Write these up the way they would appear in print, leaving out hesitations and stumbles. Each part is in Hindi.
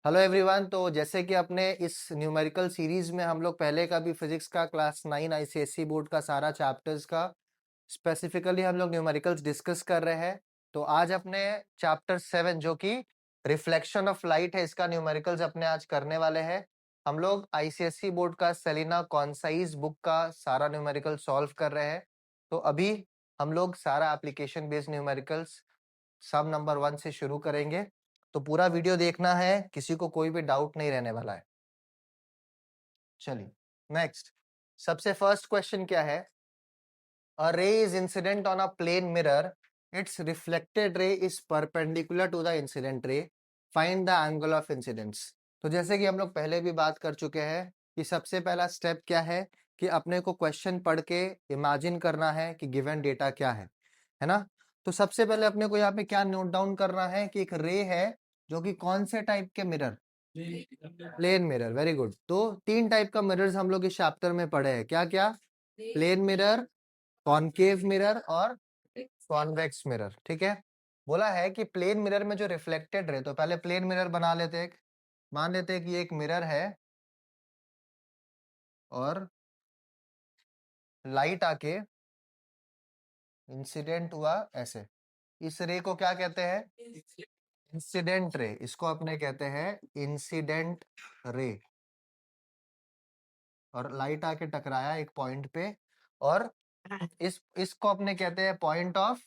Hello everyone. तो जैसे कि अपने इस न्यूमेरिकल सीरीज में हम लोग पहले का भी फिजिक्स का क्लास 9 आईसीएसई बोर्ड का सारा चैप्टर्स का स्पेसिफिकली हम लोग न्यूमेरिकल्स डिस्कस कर रहे हैं। तो आज अपने चैप्टर 7 जो कि रिफ्लेक्शन ऑफ लाइट है, इसका न्यूमेरिकल्स अपने आज करने वाले हैं। हम लोग आईसीएसई बोर्ड का सेलिना कॉन्साइज बुक का सारा न्यूमेरिकल सॉल्व कर रहे हैं। तो अभी हम लोग सारा एप्लीकेशन बेस्ड न्यूमेरिकल्स सब नंबर 1 से शुरू करेंगे। तो पूरा वीडियो देखना है, किसी को कोई भी डाउट नहीं रहने वाला है। चलिए नेक्स्ट, सबसे फर्स्ट क्वेश्चन क्या है? A ray is incident on a plane mirror, its reflected ray is perpendicular to the incident ray, find the angle of incidence. तो जैसे कि हम लोग पहले भी बात कर चुके हैं कि सबसे पहला स्टेप क्या है कि अपने को क्वेश्चन पढ़ के इमेजिन करना है कि गिवन डेटा क्या है ना। तो सबसे पहले अपने को यहाँ पे क्या नोट डाउन करना है कि एक रे है जो कि कौन से टाइप के mirror, plane mirror. Very good. तो तीन टाइप का मिरर्स हम लोग इस चैप्टर में पढ़े हैं। क्या क्या? प्लेन मिरर, कॉनकेव मिरर और कॉन्वेक्स मिरर। ठीक है। बोला है कि प्लेन मिरर में जो रिफ्लेक्टेड रे, तो पहले प्लेन मिरर बना लेते हैं। मान लेते हैं कि ये एक मिरर है और लाइट आके इंसिडेंट हुआ ऐसे। इस रे को क्या कहते हैं? Incident ray. इसको अपने कहते हैं इंसिडेंट रे। और लाइट आके टकराया एक पॉइंट पे और इसको अपने कहते हैं point of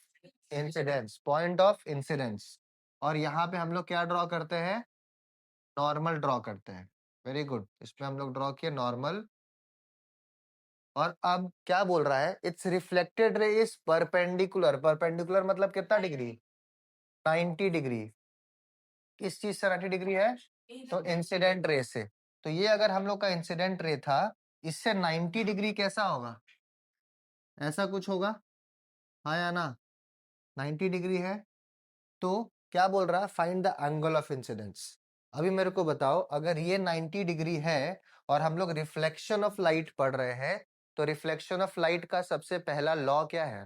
incidence, point of incidence. और यहाँ पे हम लोग क्या ड्रॉ करते हैं? नॉर्मल ड्रॉ करते हैं। Very good. इसमें हम लोग ड्रॉ किए नॉर्मल। और अब क्या बोल रहा है? It's reflected ray is perpendicular. Perpendicular मतलब कितना डिग्री? 90 डिग्री। किस चीज से 90 डिग्री है? तो इंसिडेंट रे से। तो ये अगर हम लोग का इंसिडेंट रे था, इससे 90 डिग्री कैसा होगा? ऐसा कुछ होगा, हाँ या ना? 90 डिग्री है। तो क्या बोल रहा है? Find the angle of incidence. अभी मेरे को बताओ, अगर ये 90 डिग्री है और हम लोग रिफ्लेक्शन ऑफ लाइट पढ़ रहे हैं, तो रिफ्लेक्शन ऑफ लाइट का सबसे पहला लॉ क्या है?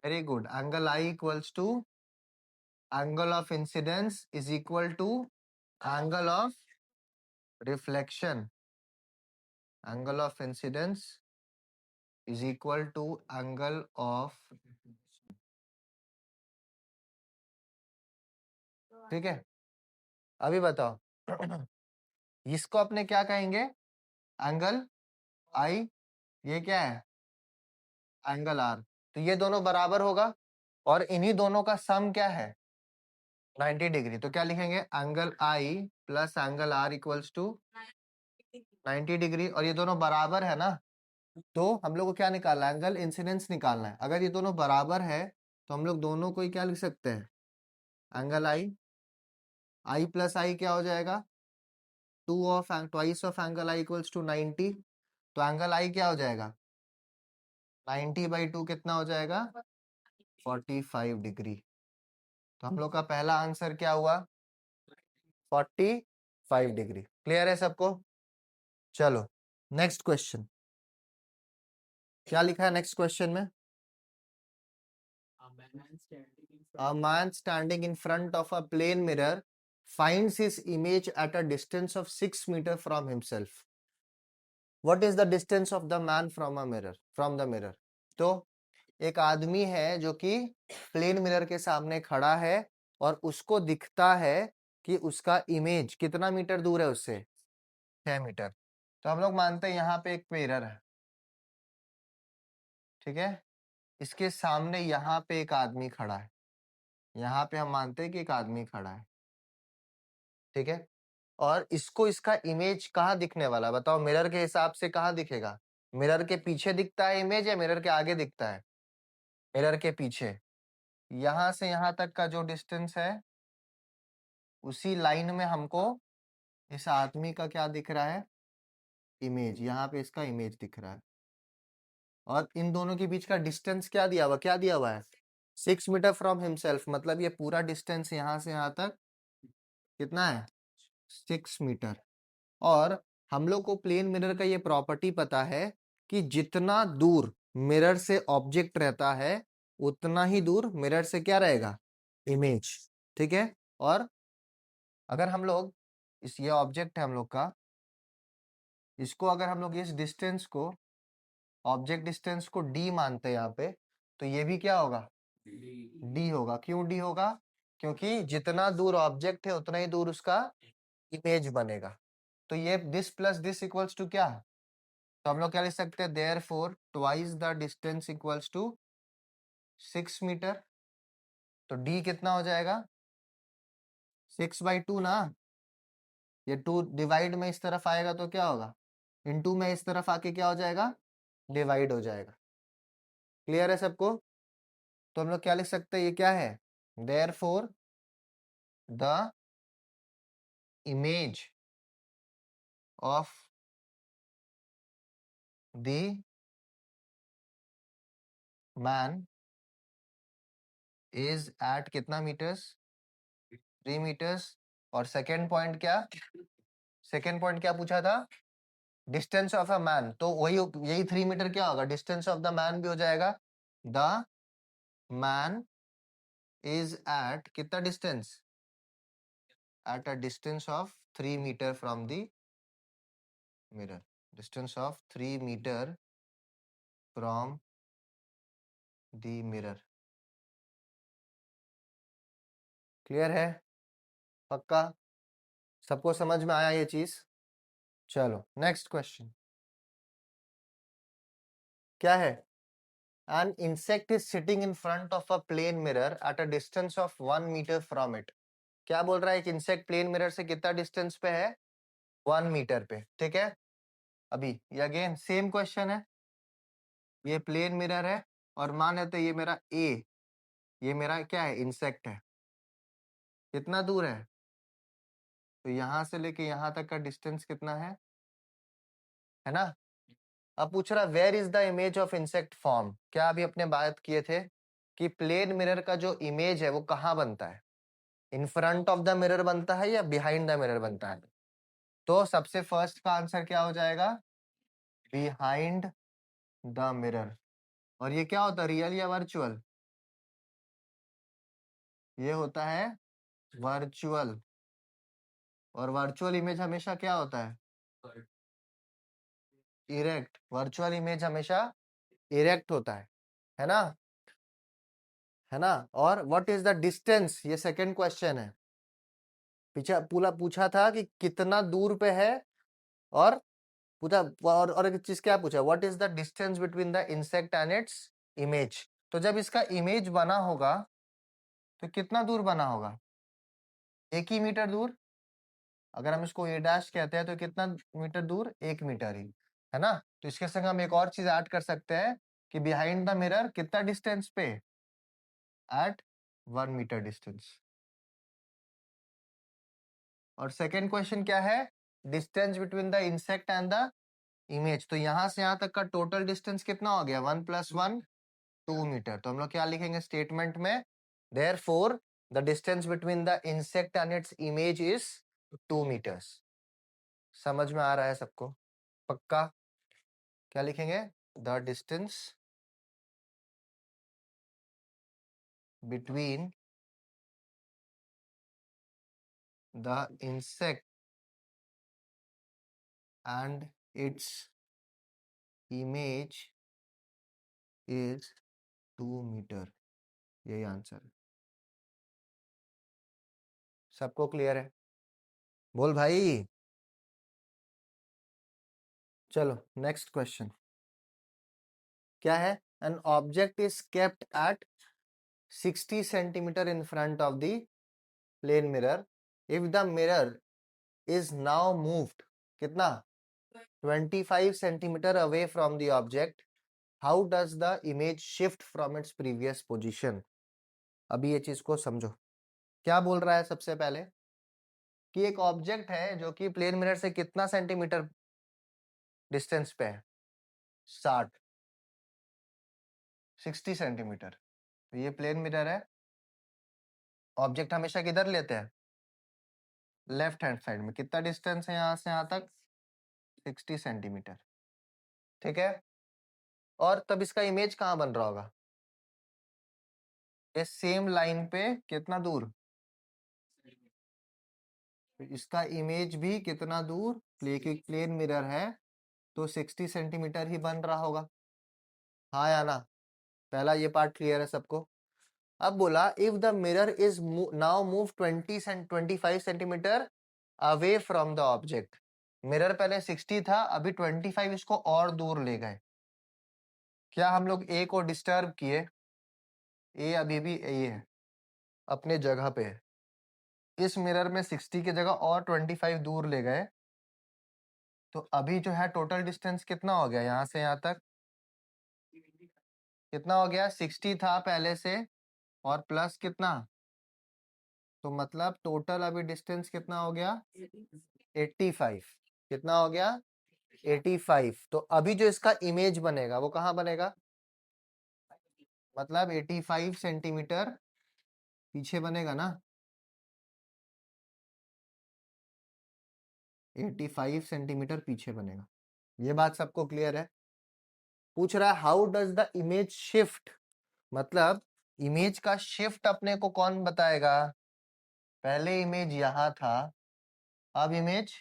Very good. Angle I equals to angle of incidence is equal to angle of reflection. Angle of incidence is equal to angle of, ठीक है। अभी बताओ इसको अपने क्या कहेंगे? Angle I. ये क्या है? Angle R. तो ये दोनों बराबर होगा और इन्हीं दोनों का सम क्या है? 90 डिग्री। तो क्या लिखेंगे? Angle I plus angle R equals to 90 degree. और ये दोनों बराबर है ना, तो हम लोग को क्या निकालना है? एंगल इंसिडेंस निकालना है। अगर ये दोनों बराबर है तो हम लोग दोनों को ही क्या लिख सकते हैं? एंगल आई, आई प्लस आई क्या हो जाएगा? Twice of angle I equals to 90। तो एंगल आई क्या हो जाएगा? 90/2 कितना हो जाएगा? 45 डिग्री। तो हम लोग का पहला आंसर क्या हुआ? 45 डिग्री। क्लियर है सबको? चलो नेक्स्ट क्वेश्चन। क्या लिखा है नेक्स्ट क्वेश्चन में? A man standing in front of a plane mirror finds his image at a distance of 6 meters from himself. What is the distance of the man from a mirror, from the mirror? तो एक आदमी है जो कि प्लेन मिरर के सामने खड़ा है और उसको दिखता है कि उसका इमेज कितना मीटर दूर है उससे? 6 मीटर। तो हम लोग मानते हैं यहाँ पे एक मिरर है, ठीक है। इसके सामने यहाँ पे एक आदमी खड़ा है। यहाँ पे हम मानते हैं कि एक आदमी खड़ा है, ठीक है। और इसको इसका इमेज कहाँ दिखने वाला? बताओ मिरर के हिसाब से कहाँ दिखेगा? मिरर के पीछे दिखता है इमेज या मिरर के आगे दिखता है? मिरर के पीछे। यहाँ से यहाँ तक का जो डिस्टेंस है, उसी लाइन में हमको इस आदमी का क्या दिख रहा है? इमेज। यहाँ पे इसका इमेज दिख रहा है। और इन दोनों के बीच का डिस्टेंस क्या दिया हुआ? क्या दिया हुआ है? 6 मीटर फ्रॉम हिमसेल्फ। मतलब ये पूरा डिस्टेंस यहाँ से यहाँ तक कितना है? 6 मीटर। और हम लोग को प्लेन मिरर का ये प्रॉपर्टी पता है कि जितना दूर मिरर से ऑब्जेक्ट रहता है, उतना ही दूर मिरर से क्या रहेगा? इमेज, ठीक है। और अगर हम लोग ये ऑब्जेक्ट है हम लोग का, इसको अगर हम लोग इस डिस्टेंस को, ऑब्जेक्ट डिस्टेंस को डी मानते हैं यहाँ पे, तो ये भी क्या होगा, डी होगा। क्यों डी होगा? क्योंकि जितना दूर ऑब्जेक्ट है उतना ही दूर उसका इमेज बनेगा। तो ये this plus this equals to क्या? तो हम लोग क्या लिख सकते हैं, therefore twice the distance equals to 6 metre. तो डी कितना हो जाएगा, 6/2 ना। ये 2 डिवाइड में इस तरफ आएगा तो क्या होगा, इनटू में इस तरफ आके क्या हो जाएगा, डिवाइड हो जाएगा। क्लियर है सबको? तो हम लोग क्या लिख सकते हैं, ये क्या है, therefore the image of the man is at कितना मीटर्स, 3 मीटर्स। और सेकेंड पॉइंट क्या, सेकेंड पॉइंट क्या पूछा था, डिस्टेंस ऑफ अ मैन। तो वही यही 3 मीटर क्या होगा, डिस्टेंस ऑफ द मैन भी हो जाएगा। द मैन इज एट कितना distance, at a distance of 3 metre from the mirror, distance of 3 metre from the mirror. Clear है? पक्का? सबको समझ में आया ये चीज? चलो नेक्स्ट क्वेश्चन क्या है, an insect is sitting in front of a plane mirror at a distance of 1 metre from it. क्या बोल रहा है, एक इंसेक्ट प्लेन मिरर से कितना डिस्टेंस पे है, 1 मीटर पे, ठीक है। अभी ये अगेन सेम क्वेश्चन है, ये प्लेन मिरर है और मान लेते ये मेरा ए, ये मेरा क्या है, इंसेक्ट है। कितना दूर है, तो यहां से लेके यहां तक का डिस्टेंस कितना है ना। अब पूछ रहा where is the image of insect form. क्या अभी अपने बात किए थे कि प्लेन मिरर का जो इमेज है वो कहाँ बनता है, इन फ्रंट ऑफ द मिरर बनता है या बिहाइंड द मिरर बनता है। तो सबसे फर्स्ट का आंसर क्या हो जाएगा, बिहाइंड द मिरर। और ये क्या होता है, रियल या वर्चुअल, ये होता है वर्चुअल। और वर्चुअल इमेज हमेशा क्या होता है, इरेक्ट। वर्चुअल इमेज हमेशा इरेक्ट होता है ना, है ना। और व्हाट इज द डिस्टेंस, ये सेकंड क्वेश्चन है। पीछे पूरा पूछा था कि कितना दूर पे है, और पूछा, और एक चीज क्या पूछा, what is the distance between the insect and its image. तो जब इसका इमेज बना होगा तो कितना दूर बना होगा, 1 ही मीटर दूर। अगर हम इसको ए डैश कहते हैं तो कितना मीटर दूर, 1 मीटर ही, है ना। तो इसके संग हम एक और चीज ऐड कर सकते हैं कि बिहाइंड द मिरर कितना डिस्टेंस पे, एट 1 मीटर डिस्टेंस। और सेकेंड क्वेश्चन क्या है, distance between the insect and the image. तो यहां से यहां तक का टोटल डिस्टेंस कितना हो गया, 1 + 1 2 मीटर। तो हम लोग क्या लिखेंगे स्टेटमेंट में, therefore the distance between the insect and its image is 2 metres. समझ में आ रहा है सबको? पक्का? क्या लिखेंगे, the distance between the insect and its image is 2 metre. यही आंसर है। सबको क्लियर है? बोल भाई। चलो नेक्स्ट क्वेश्चन क्या है, an object is kept at 60 centimetre in front of the plane mirror. If the mirror is now moved कितना, 25 centimetre away from the object, how does the image shift from its previous position. अभी ये चीज को समझो, क्या बोल रहा है सबसे पहले कि एक ऑब्जेक्ट है जो कि प्लेन मिरर से कितना सेंटीमीटर डिस्टेंस पे है, 60 60 सेंटीमीटर। तो ये प्लेन मिरर है, ऑब्जेक्ट हमेशा किधर लेते हैं, लेफ्ट हैंड साइड में। कितना डिस्टेंस है यहाँ से यहाँ तक, 60 सेंटीमीटर, ठीक है। और तब इसका इमेज कहाँ बन रहा होगा, ये सेम लाइन पे कितना दूर, इसका इमेज भी कितना दूर, प्लेन मिरर है तो 60 सेंटीमीटर ही बन रहा होगा, हाँ या ना। पहला ये पार्ट क्लियर है सबको। अब बोला if the mirror is now move 25 centimetre away from the object. Mirror पहले 60 था, अभी 25 इसको और दूर ले गए। क्या हम लोग ए को डिस्टर्ब किए? ए अभी भी ए है, अपने जगह पे है। इस मिरर में 60 की जगह और 25 दूर ले गए, तो अभी जो है टोटल डिस्टेंस कितना हो गया यहाँ से यहाँ तक? कितना हो गया? 60 था पहले से और प्लस कितना, तो मतलब टोटल अभी डिस्टेंस कितना हो गया? 85। कितना हो गया? 85। तो अभी जो इसका इमेज बनेगा वो कहाँ बनेगा? मतलब 85 सेंटीमीटर पीछे बनेगा ना, 85 सेंटीमीटर पीछे बनेगा। ये बात सबको क्लियर है? पूछ रहा है how does the image shift, मतलब इमेज का शिफ्ट अपने को कौन बताएगा? पहले इमेज यहाँ था, अब इमेज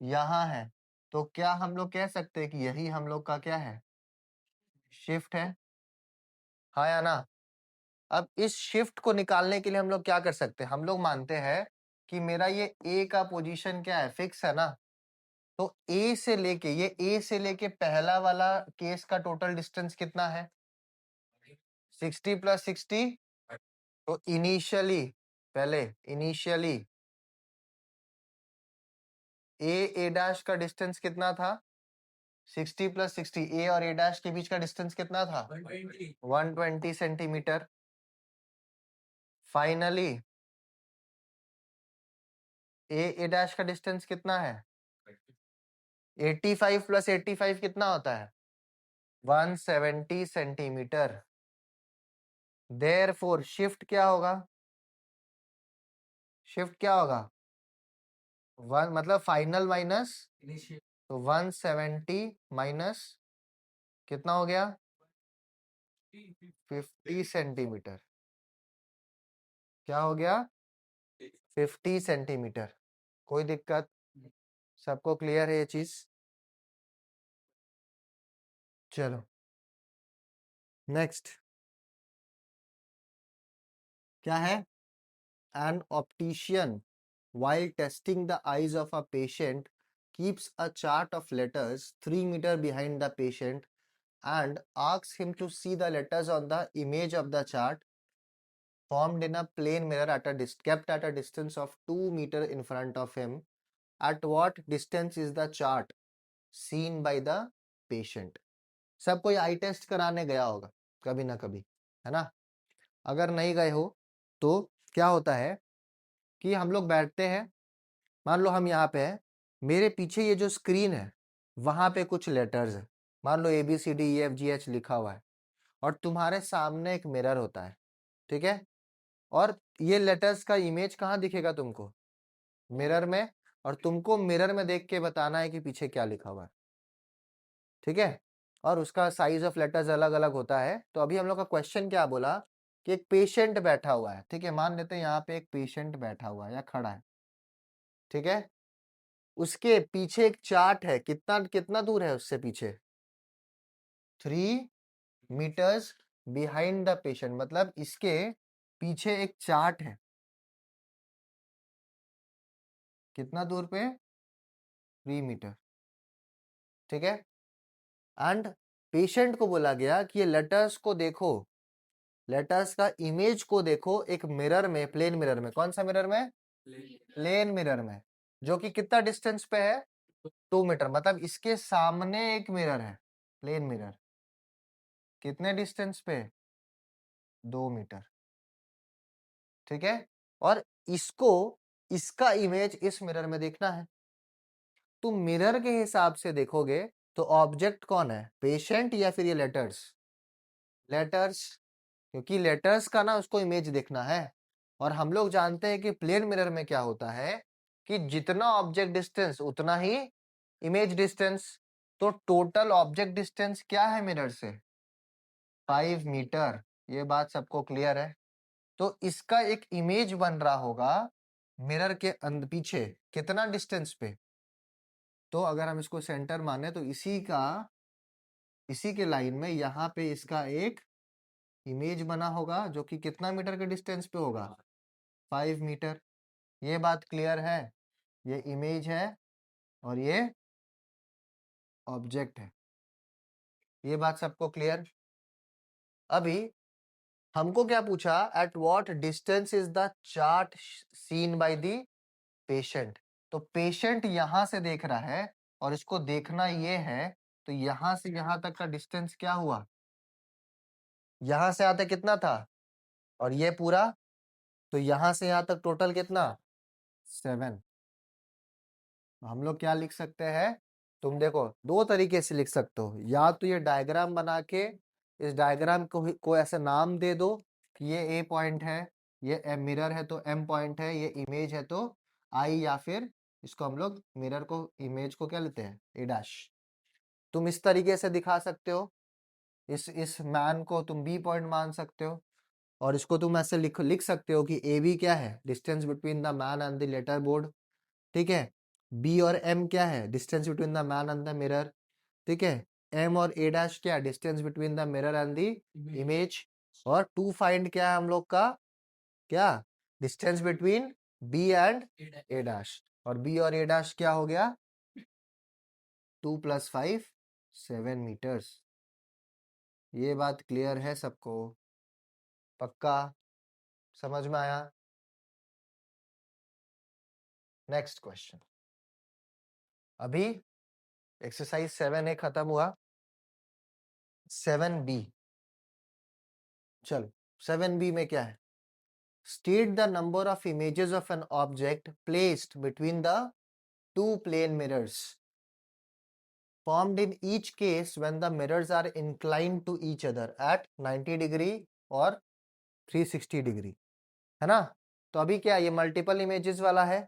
यहाँ है, तो क्या हम लोग कह सकते हैं कि यही हम लोग का क्या है? शिफ्ट है, हाँ या ना। अब इस शिफ्ट को निकालने के लिए हम लोग क्या कर सकते हैं? हम लोग मानते हैं कि मेरा ये ए का पोजीशन क्या है? फिक्स है ना। तो ए से लेके, ये ए से लेके पहला वाला केस का टोटल डिस्टेंस कितना है? 60 प्लस 60। तो इनिशियली, पहले इनिशियली ए डैश का डिस्टेंस कितना था? 60 प्लस 60, ए और ए डैश के बीच का डिस्टेंस कितना था? 120 सेंटीमीटर। फाइनली ए डैश का डिस्टेंस कितना है? 85 प्लस 85 कितना होता है? 170 सेंटीमीटर। देयरफॉर शिफ्ट क्या होगा? शिफ्ट क्या होगा? वन मतलब फाइनल माइनस, तो 170 माइनस कितना हो गया? 50 सेंटीमीटर। क्या हो गया? 50 सेंटीमीटर। कोई दिक्कत? सबको क्लियर है ये चीज? चलो नेक्स्ट क्या है? An optician while testing the eyes of a patient keeps a chart of letters 3 meters behind the patient and asks him to see the letters on the image of the chart formed in a plane mirror kept at a distance of 2 meters in front of him. At what distance is the chart seen by the patient? सब कोई आई टेस्ट कराने गया होगा कभी ना कभी, है ना। अगर नहीं गए हो तो क्या होता है कि हम लोग बैठते हैं, मान लो हम यहाँ पे हैं, मेरे पीछे ये जो स्क्रीन है वहां पे कुछ लेटर्स है, मान लो ABCDEFGH लिखा हुआ है, और तुम्हारे सामने एक मिरर होता है, ठीक है। और ये लेटर्स का इमेज कहाँ दिखेगा तुमको? मिरर में। और तुमको मिरर में देख के बताना है कि पीछे क्या लिखा हुआ है, ठीक है। और उसका साइज ऑफ लेटर्स अलग अलग होता है। तो अभी हम लोग का क्वेश्चन क्या बोला कि एक पेशेंट बैठा हुआ है, ठीक है, मान लेते हैं यहाँ पे एक पेशेंट बैठा हुआ है या खड़ा है, ठीक है। उसके पीछे एक चार्ट है, कितना कितना दूर है उससे पीछे? 3 मीटर्स बिहाइंड द पेशेंट, मतलब इसके पीछे एक चार्ट है, कितना दूर पे? 3 मीटर, ठीक है। एंड पेशेंट को बोला गया कि ये लेटर्स को देखो, लेटर्स का इमेज को देखो एक मिरर में, प्लेन मिरर में। कौन सा मिरर में? प्लेन मिरर में, जो कि कितना डिस्टेंस पे है? 2 मीटर, मतलब इसके सामने एक मिरर है, प्लेन मिरर, कितने डिस्टेंस पे? 2 मीटर, ठीक है। और इसको, इसका इमेज इस मिरर में देखना है। तुम मिरर के हिसाब से देखोगे तो ऑब्जेक्ट कौन है? पेशेंट या फिर ये लेटर्स? लेटर्स, क्योंकि लेटर्स का ना उसको इमेज देखना है। और हम लोग जानते हैं कि प्लेन मिरर में क्या होता है कि जितना ऑब्जेक्ट डिस्टेंस उतना ही इमेज डिस्टेंस। तो टोटल ऑब्जेक्ट डिस्टेंस क्या है मिरर से? 5 मीटर। ये बात सबको क्लियर है? तो इसका एक इमेज बन रहा होगा मिरर के पीछे कितना डिस्टेंस पे। तो अगर हम इसको सेंटर माने तो इसी के लाइन में यहाँ पे इसका एक इमेज बना होगा जो कि कितना मीटर के डिस्टेंस पे होगा, 5 मीटर। ये बात क्लियर है? ये इमेज है और ये ऑब्जेक्ट है। ये बात सबको क्लियर? अभी हमको क्या पूछा, at what distance is the chart seen by the patient. तो पेशेंट यहां से देख रहा है और इसको देखना ये है, तो यहां से यहां तक का डिस्टेंस क्या हुआ, यहां से यहां तक कितना था, और ये पूरा, तो यहां से यहां तक टोटल कितना, 7। हम लोग क्या लिख सकते हैं, तुम देखो दो तरीके से लिख सकते हो, या तो ये डायग्राम बना के इस डायग्राम को ऐसे नाम दे दो कि ये ए पॉइंट है, ये एम मिरर है तो एम पॉइंट है, ये इमेज है तो आई, या फिर इसको हम लोग मिरर को इमेज को क्या लेते हैं, ए डैश। तुम इस तरीके से दिखा सकते हो, इस मैन को तुम बी पॉइंट मान सकते हो, और इसको तुम ऐसे लिख सकते हो कि ए बी क्या है, distance between the man and the letter board, ठीक है। बी और एम क्या है, distance between the man and the mirror, ठीक है। एम और ए डैश क्या, distance between the mirror and the image. और टू फाइंड क्या है हम लोग का, क्या, distance between B and A dash. और बी और ए डैश क्या हो गया, 2 + 5 7 मीटर्स। ये बात क्लियर है सबको, पक्का समझ में आया? Next question. अभी एक्सरसाइज 7A खत्म हुआ, 7B। चलो 7B में क्या है, state the number of images of an object placed between the two plane mirrors formed in each case when the mirrors are inclined to each other at 90 degree और 360 डिग्री, है ना। तो अभी क्या, ये मल्टीपल इमेजेस वाला है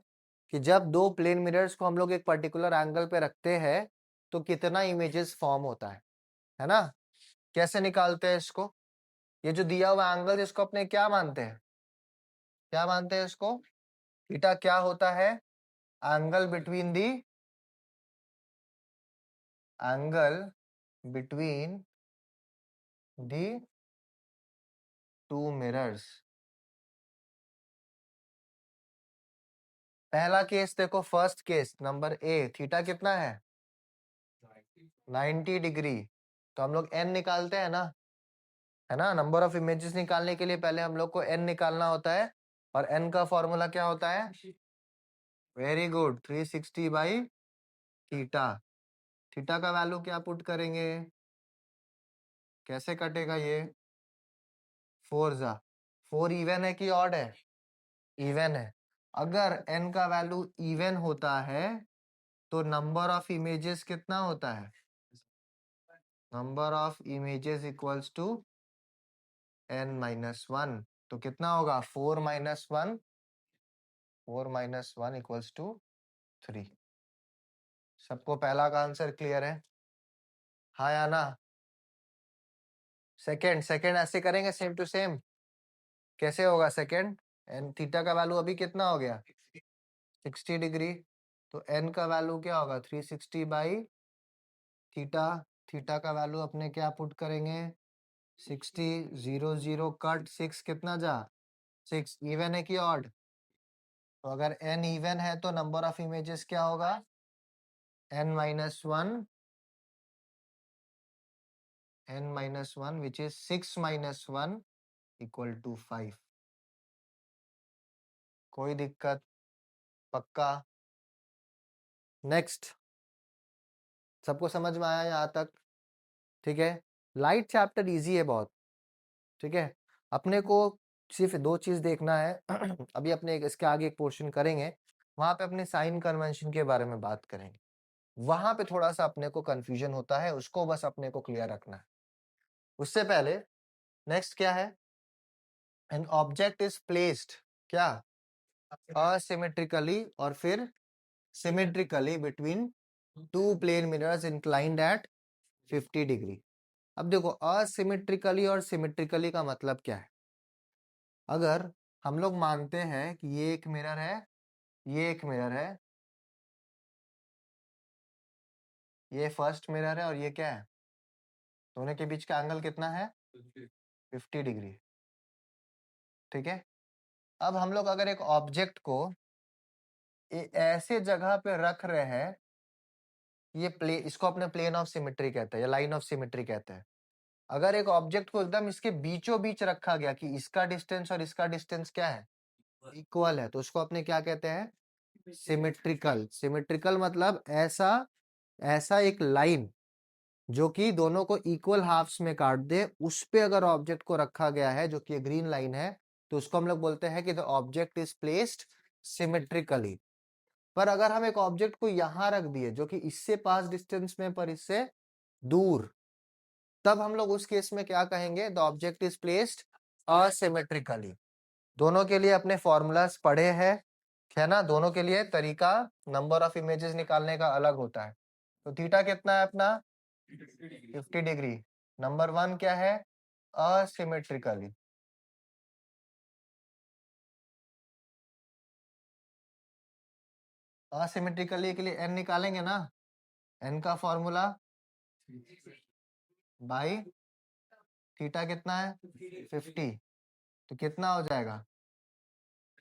कि जब दो प्लेन मिरर्स को हम लोग एक पर्टिकुलर एंगल पे रखते हैं तो कितना इमेजेस फॉर्म होता है ना। कैसे निकालते हैं इसको, ये जो दिया हुआ एंगल इसको अपने क्या मानते हैं, क्या मानते हैं इसको, थीटा क्या होता है, angle between the angle between the two mirrors. पहला केस देखो, first case number A, theta कितना है 90 डिग्री। तो हम लोग एन निकालते हैं ना, है ना। नंबर ऑफ इमेजेस निकालने के लिए पहले हम लोग को एन निकालना होता है, और एन का फॉर्मूला क्या होता है, very good, 360 by theta. Theta का वैल्यू क्या पुट करेंगे, कैसे कटेगा ये, 4 जा 4 इवन है कि ऑड है, इवन है। अगर n का वैल्यू इवन होता है तो नंबर ऑफ इमेजेस कितना होता है, number of images equals to n-1। तो कितना होगा, 4 - 1, 4 - 1 इक्वल्स टू 3। सबको पहला का आंसर क्लियर है, हाँ या ना। सेकंड, सेकंड ऐसे करेंगे सेम टू सेम, कैसे होगा सेकंड, एन थीटा का वैल्यू अभी कितना हो गया 60 डिग्री, तो n का वैल्यू क्या होगा 360 बाई थीटा। थीटा का वैल्यू अपने क्या पुट करेंगे, 60, 0 0 कट, 6 कितना जा 6, इवन है कि ऑड। तो अगर n इवन है तो नंबर ऑफ इमेजेस क्या होगा, n-1, n-1 which is 6 - 1 equal to 5। कोई दिक्कत, पक्का। नेक्स्ट, सबको समझ में आया यहाँ तक, ठीक है। लाइट चैप्टर इजी है बहुत, ठीक है। अपने को सिर्फ दो चीज देखना है अभी अपने इसके आगे एक पोर्शन करेंगे, वहां पे अपने साइन कन्वेंशन के बारे में बात करेंगे। वहां पे थोड़ा सा अपने को कंफ्यूजन होता है, उसको बस अपने को क्लियर रखना है। उससे पहले नेक्स्ट क्या है, एन ऑब्जेक्ट इज प्लेस्ड क्या, असिमेट्रिकली और फिर symmetrically between two plane mirrors inclined at 50 degree. अब देखो असिमेट्रिकली और सिमेट्रिकली का मतलब क्या है, अगर हम लोग मानते हैं कि ये एक मिरर है, ये एक मिरर है, ये फर्स्ट मिरर है और ये क्या है, दोनों के बीच का एंगल कितना है, 50 डिग्री। ठीक है, अब हम लोग अगर एक ऑब्जेक्ट को ऐसे जगह पे रख रहे हैं, ये इसको अपने प्लेन ऑफ सिमेट्री कहते हैं या लाइन ऑफ सिमेट्री कहते हैं। अगर एक ऑब्जेक्ट को एकदम इसके बीचों बीच रखा गया कि इसका डिस्टेंस और इसका डिस्टेंस क्या है, इक्वल है, तो उसको अपने क्या कहते हैं, सिमेट्रिकल। सिमेट्रिकल मतलब ऐसा ऐसा एक लाइन जो कि दोनों को इक्वल हाफ्स में काट दे, उस पे अगर ऑब्जेक्ट को रखा गया है जो कि ग्रीन लाइन है, तो उसको हम लोग बोलते हैं कि the object is placed symmetrically. पर अगर हम एक ऑब्जेक्ट को यहां रख दिए जो कि इससे पास डिस्टेंस में पर इससे दूर, तब हम लोग उस केस में क्या कहेंगे, द ऑब्जेक्ट इज प्लेस्ड असिमेट्रिकली। दोनों के लिए अपने फॉर्मूलाज पढ़े हैं, है ना, दोनों के लिए तरीका नंबर ऑफ इमेजेस निकालने का अलग होता है। तो थीटा कितना है अपना, 50 डिग्री। नंबर 1 क्या है, असिमेट्रिकली। असिमेट्रिकली के लिए n निकालेंगे ना, n का फॉर्मूला बाई थीटा कितना है, 50, तो कितना हो जाएगा,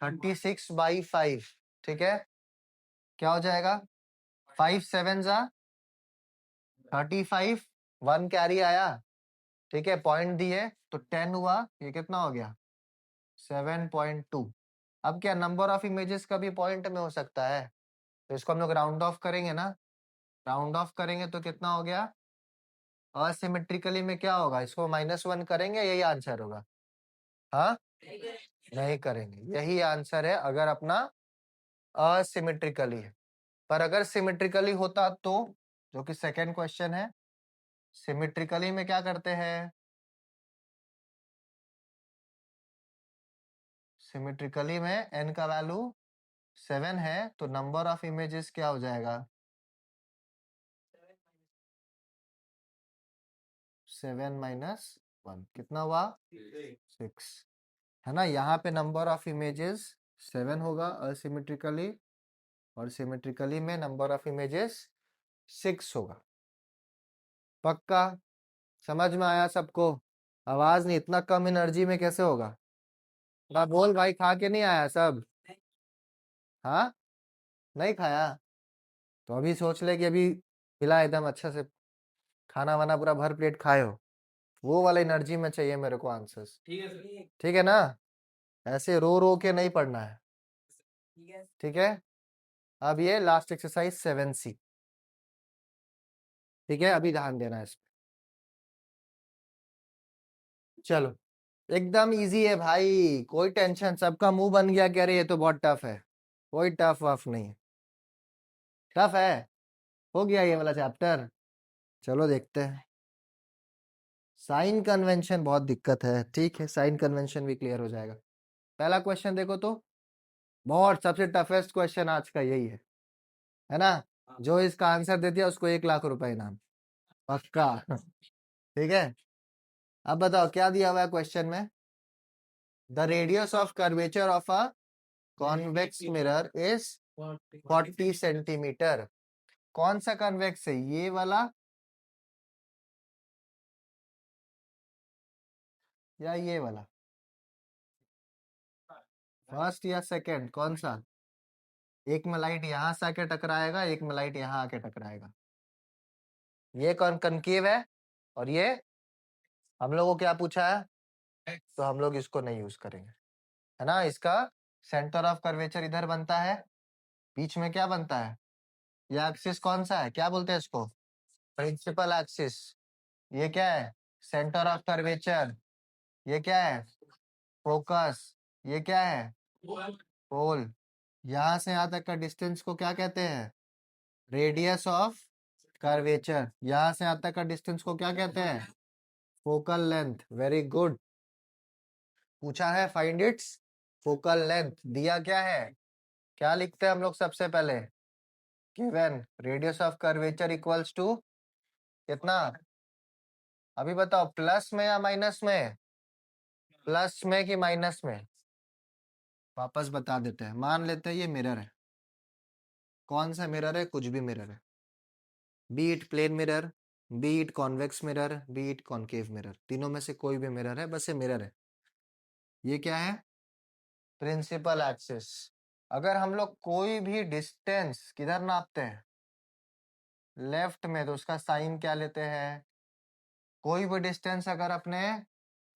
36/5। ठीक है, क्या हो जाएगा, 5 7 जा 35, 1 कैरी आया, ठीक है, पॉइंट दिए तो 10 हुआ, ये कितना हो गया, 7.2। अब क्या नंबर ऑफ इमेजेस का भी पॉइंट में हो सकता है, तो इसको हम लोग राउंड ऑफ करेंगे ना, राउंड ऑफ करेंगे तो कितना हो गया, असिमेट्रिकली में क्या होगा, इसको -1 करेंगे, यही आंसर होगा। हाँ, नहीं करेंगे, यही आंसर है अगर अपना असिमेट्रिकली है। पर अगर सिमेट्रिकली होता तो, जो कि सेकेंड क्वेश्चन है, सिमेट्रिकली में क्या करते हैं, सिमेट्रिकली में n का वैल्यू 7 है, तो नंबर ऑफ इमेजेस क्या हो जाएगा, 7 - 1 कितना हुआ, 6, है ना। यहाँ पे नंबर ऑफ इमेजेस 7 होगा असिमेट्रिकली, और सिमेट्रिकली में नंबर ऑफ इमेजेस 6 होगा। पक्का समझ में आया सबको, आवाज नहीं, इतना कम एनर्जी में कैसे होगा, बोल भाई, खा के नहीं आया सब, हाँ, नहीं खाया, तो अभी सोच ले कि अभी खिला एकदम अच्छा से, खाना वाना पूरा भर प्लेट खाए हो, वो वाला एनर्जी में चाहिए मेरे को आंसर्स। ठीक है ना, ऐसे रो रो के नहीं पढ़ना है। ठीक है, अब ये लास्ट एक्सरसाइज 7C। ठीक है, अभी ध्यान देना है इस पे। चलो, एकदम इजी है भाई, कोई टेंशन, सबका मुंह बन गया कह रहे ये तो बहुत टफ है, कोई टफ वफ नहीं है, टफ है, हो गया ये वाला चैप्टर। चलो देखते हैं, साइन कन्वेंशन बहुत दिक्कत है, ठीक है, साइन कन्वेंशन भी क्लियर हो जाएगा। पहला क्वेश्चन देखो तो, बहुत सबसे टफेस्ट क्वेश्चन आज का यही है ना, जो इसका आंसर दे दिया उसको 1 लाख रुपए इनाम, पक्का। ठीक है, अब बताओ क्या दिया हुआ है क्वेश्चन में, the radius of curvature of a convex mirror is 40 centimetre. कौन सा कन्वेक्स है, ये वाला या ये वाला, फर्स्ट या सेकंड, कौन सा, एक में लाइट यहां से आके टकराएगा, एक में लाइट यहां आके टकराएगा, ये कौन कनकेव है, और ये हम लोगों को क्या पूछा है, तो हम लोग इसको नहीं यूज करेंगे, है ना। इसका सेंटर ऑफ कर्वेचर इधर बनता है, बीच में क्या बनता है, ये एक्सिस कौन सा है, क्या बोलते हैं इसको, प्रिंसिपल एक्सिस। ये क्या है, सेंटर ऑफ कर्वेचर। ये क्या है, फोकस। ये क्या है, पोल। यहां से यहां तक का डिस्टेंस को क्या कहते हैं, रेडियस ऑफ कर्वेचर। यहां से यहां तक का डिस्टेंस को क्या कहते हैं, फोकल लेंथ। वेरी गुड, पूछा है फाइंड इट्स फोकल लेंथ, दिया क्या है, क्या लिखते हैं हम लोग सबसे पहले, given radius of curvature equals to कितना, अभी बताओ प्लस में या माइनस में, प्लस में कि माइनस में, वापस बता देते हैं, मान लेते हैं ये मिरर है। कौन सा मिरर है? कुछ भी मिरर है, be it plane mirror, be it convex mirror, be it concave mirror, तीनों में से कोई भी मिरर है, बस ये मिरर है। ये क्या है? Principal axis. अगर हम लोग कोई भी डिस्टेंस किधर नापते हैं? लेफ्ट में, तो उसका साइन क्या लेते हैं? कोई भी डिस्टेंस अगर अपने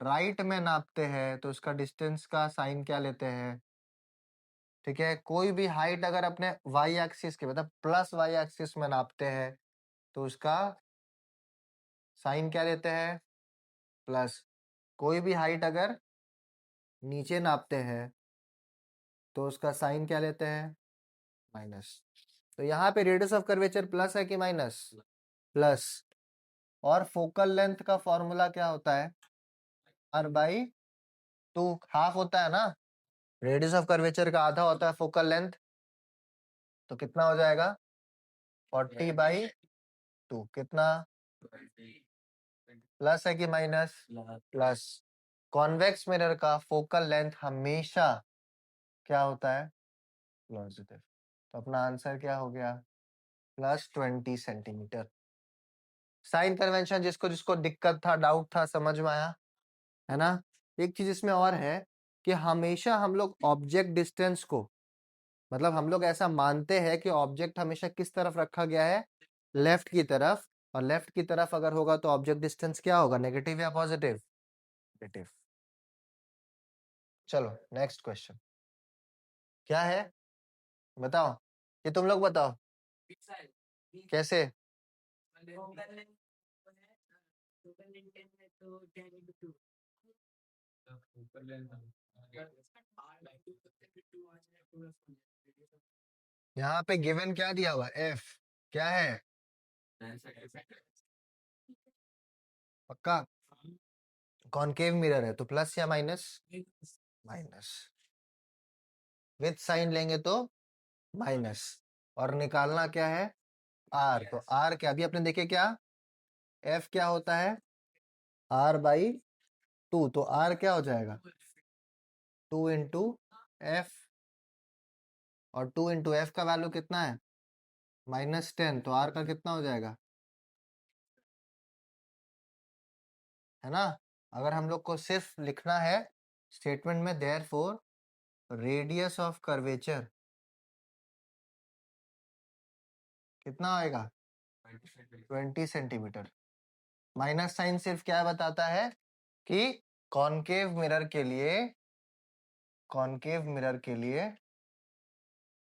राइट में नापते हैं तो उसका डिस्टेंस का साइन क्या लेते हैं? ठीक है, कोई भी हाइट अगर अपने वाई एक्सिस के मतलब प्लस वाई एक्सिस में नापते हैं तो उसका साइन क्या लेते हैं? प्लस। कोई भी हाइट अगर नीचे नापते हैं तो उसका साइन क्या लेते हैं? माइनस। तो यहाँ पे रेडियस ऑफ कर्वेचर प्लस है कि माइनस? प्लस। और फोकल लेंथ का फॉर्मूला क्या होता है? r/2 हाफ होता है ना, रेडियस ऑफ कर्वेचर का आधा होता है फोकल लेंथ, तो कितना हो जाएगा? 40/2। कितना? प्लस है कि माइनस? प्लस। कॉन्वेक्स मिरर का फोकल लेंथ हमेशा क्या होता है? पॉजिटिव। तो अपना आंसर क्या हो गया? +20 सेंटीमीटर। साइन कन्वेंशन जिसको जिसको दिक्कत था, डाउट था, समझ में आया है ना? एक चीज इसमें और है कि हमेशा हम लोग ऑब्जेक्ट डिस्टेंस को, मतलब हम लोग ऐसा मानते हैं कि ऑब्जेक्ट हमेशा किस तरफ रखा गया है? लेफ्ट की तरफ। और लेफ्ट की तरफ अगर होगा तो ऑब्जेक्ट डिस्टेंस क्या होगा? नेगेटिव या पॉजिटिव? नेगेटिव। चलो नेक्स्ट क्वेश्चन क्या है, बताओ। ये तुम लोग बताओ कैसे। यहाँ पे गिवन क्या दिया हुआ? एफ क्या है? पक्का? कॉनकेव मिरर है तो प्लस या माइनस? माइनस। विथ साइन लेंगे तो माइनस। और निकालना क्या है? आर। तो आर क्या अभी अपने देखे क्या? एफ क्या होता है? r/2। तो आर क्या हो जाएगा? 2 × एफ। और 2 × एफ का वैल्यू कितना है? -10। तो आर का कितना हो जाएगा? है ना? अगर हम लोग को सिर्फ लिखना है स्टेटमेंट में देयरफॉर रेडियस ऑफ कर्वेचर कितना आएगा? 20 सेंटीमीटर। माइनस साइन सिर्फ क्या बताता है कि कॉनकेव मिरर के लिए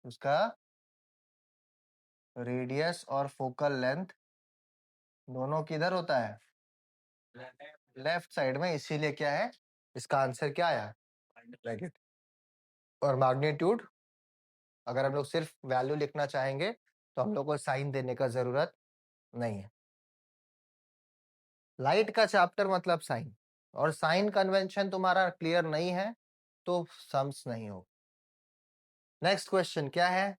उसका रेडियस और फोकल लेंथ दोनों किधर होता है? लेफ्ट साइड में। इसीलिए क्या है, इसका आंसर क्या आया? ब्रैकेट। और मैग्नीट्यूड अगर हम लोग सिर्फ वैल्यू लिखना चाहेंगे तो हम लोग को साइन देने का जरूरत नहीं है। लाइट का चैप्टर मतलब साइन, और साइन कन्वेंशन तुम्हारा क्लियर नहीं है तो सम्स नहीं हो। नेक्स्ट क्वेश्चन क्या है?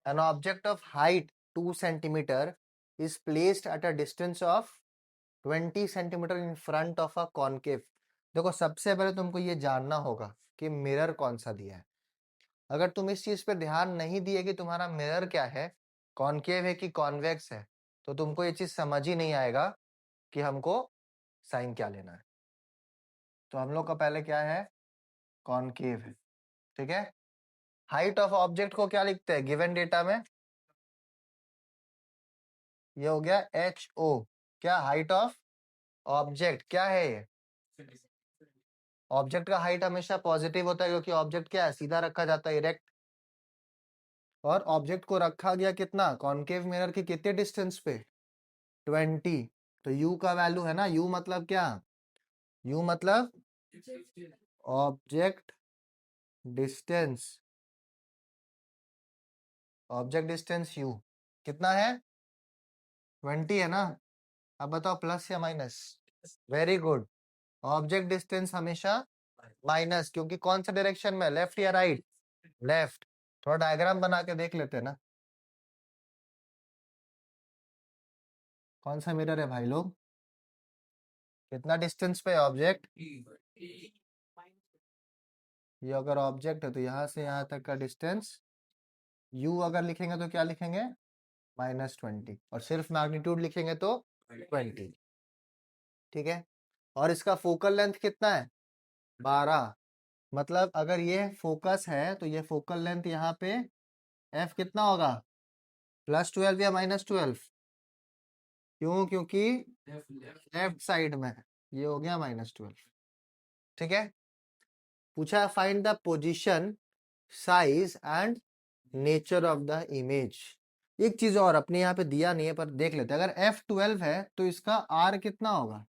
An object of height 2 centimetre is placed at a distance of 20 centimetre in front of a concave. देखो सबसे पहले तुमको ये जानना होगा कि मिरर कौन सा दिया है। अगर तुम इस चीज पे ध्यान नहीं दिए कि तुम्हारा मिरर क्या है, कॉनकेव है कि कॉन्वेक्स है, तो तुमको ये चीज समझ ही नहीं आएगा कि हमको साइन क्या लेना है। तो हम लोग का पहले क्या है? कॉनकेव है। ठीक है, हाइट ऑफ ऑब्जेक्ट को क्या लिखते हैं गिवन डेटा में? ये हो गया HO। क्या हाइट ऑफ ऑब्जेक्ट क्या है? ये ऑब्जेक्ट का हाइट हमेशा पॉजिटिव होता है क्योंकि ऑब्जेक्ट क्या है? सीधा रखा जाता है, इरेक्ट। और ऑब्जेक्ट को रखा गया कितना? कॉनकेव मिरर के कितने डिस्टेंस पे? 20। तो U का वैल्यू है ना, U मतलब क्या? U मतलब object distance. Object distance U कितना है? 20 है ना? अब बताओ प्लस या minus? Very good. Object distance हमेशा माइनस, क्योंकि कौन सा डायरेक्शन में? लेफ्ट या राइट? लेफ्ट। थोड़ा डायग्राम बना के देख लेते हैं ना। कौन सा मिरर है भाई लोग? कितना डिस्टेंस पे ऑब्जेक्ट? ये अगर ऑब्जेक्ट है तो यहाँ से यहाँ तक का डिस्टेंस u अगर लिखेंगे तो क्या लिखेंगे -20, और सिर्फ मैग्नीट्यूड लिखेंगे तो 20। ठीक है, और इसका फोकल लेंथ कितना है 12। मतलब अगर ये फोकस है तो ये फोकल लेंथ यहाँ पे f कितना होगा +12 या -12? क्यों? क्योंकि लेफ्ट साइड में है, ये हो गया -12। ठीक है, पूछा है find the position size and nature of the image. एक चीज और अपने यहाँ पे दिया नहीं है पर देख लेते हैं, अगर f12 है तो इसका r कितना होगा,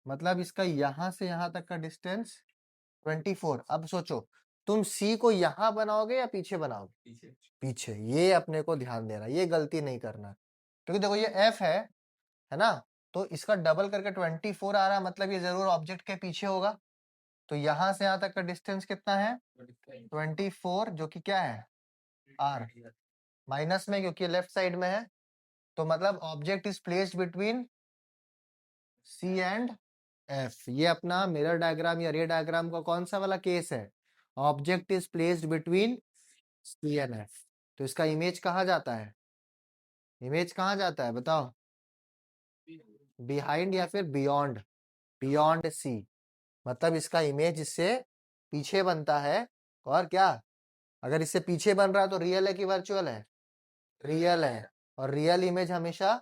मतलब इसका यहां से यहां तक का डिस्टेंस 24। अब सोचो तुम c को यहां बनाओगे या पीछे बनाओगे, पीछे। ये अपने को ध्यान देना, ये गलती नहीं करना, क्योंकि देखो ये f है ना, तो इसका डबल करके 24 आ रहा है, मतलब ये जरूर ऑब्जेक्ट के पीछे होगा। तो यहां से यहां तक का डिस्टेंस कितना है 24, जो कि क्या है r माइनस में, क्योंकि लेफ्ट साइड में है। तो मतलब object is placed between C and F। ये अपना मिरर डायग्राम या रे डायग्राम का कौन सा वाला केस है, object is placed between C and F। तो इसका इमेज कहाँ जाता है, इमेज कहाँ जाता है बताओ, बिहाइंड या फिर बियॉन्ड, बियॉन्ड C। मतलब इसका इमेज इससे पीछे बनता है। और क्या, अगर इससे पीछे बन रहा है तो रियल है कि वर्चुअल है, रियल है। और रियल इमेज हमेशा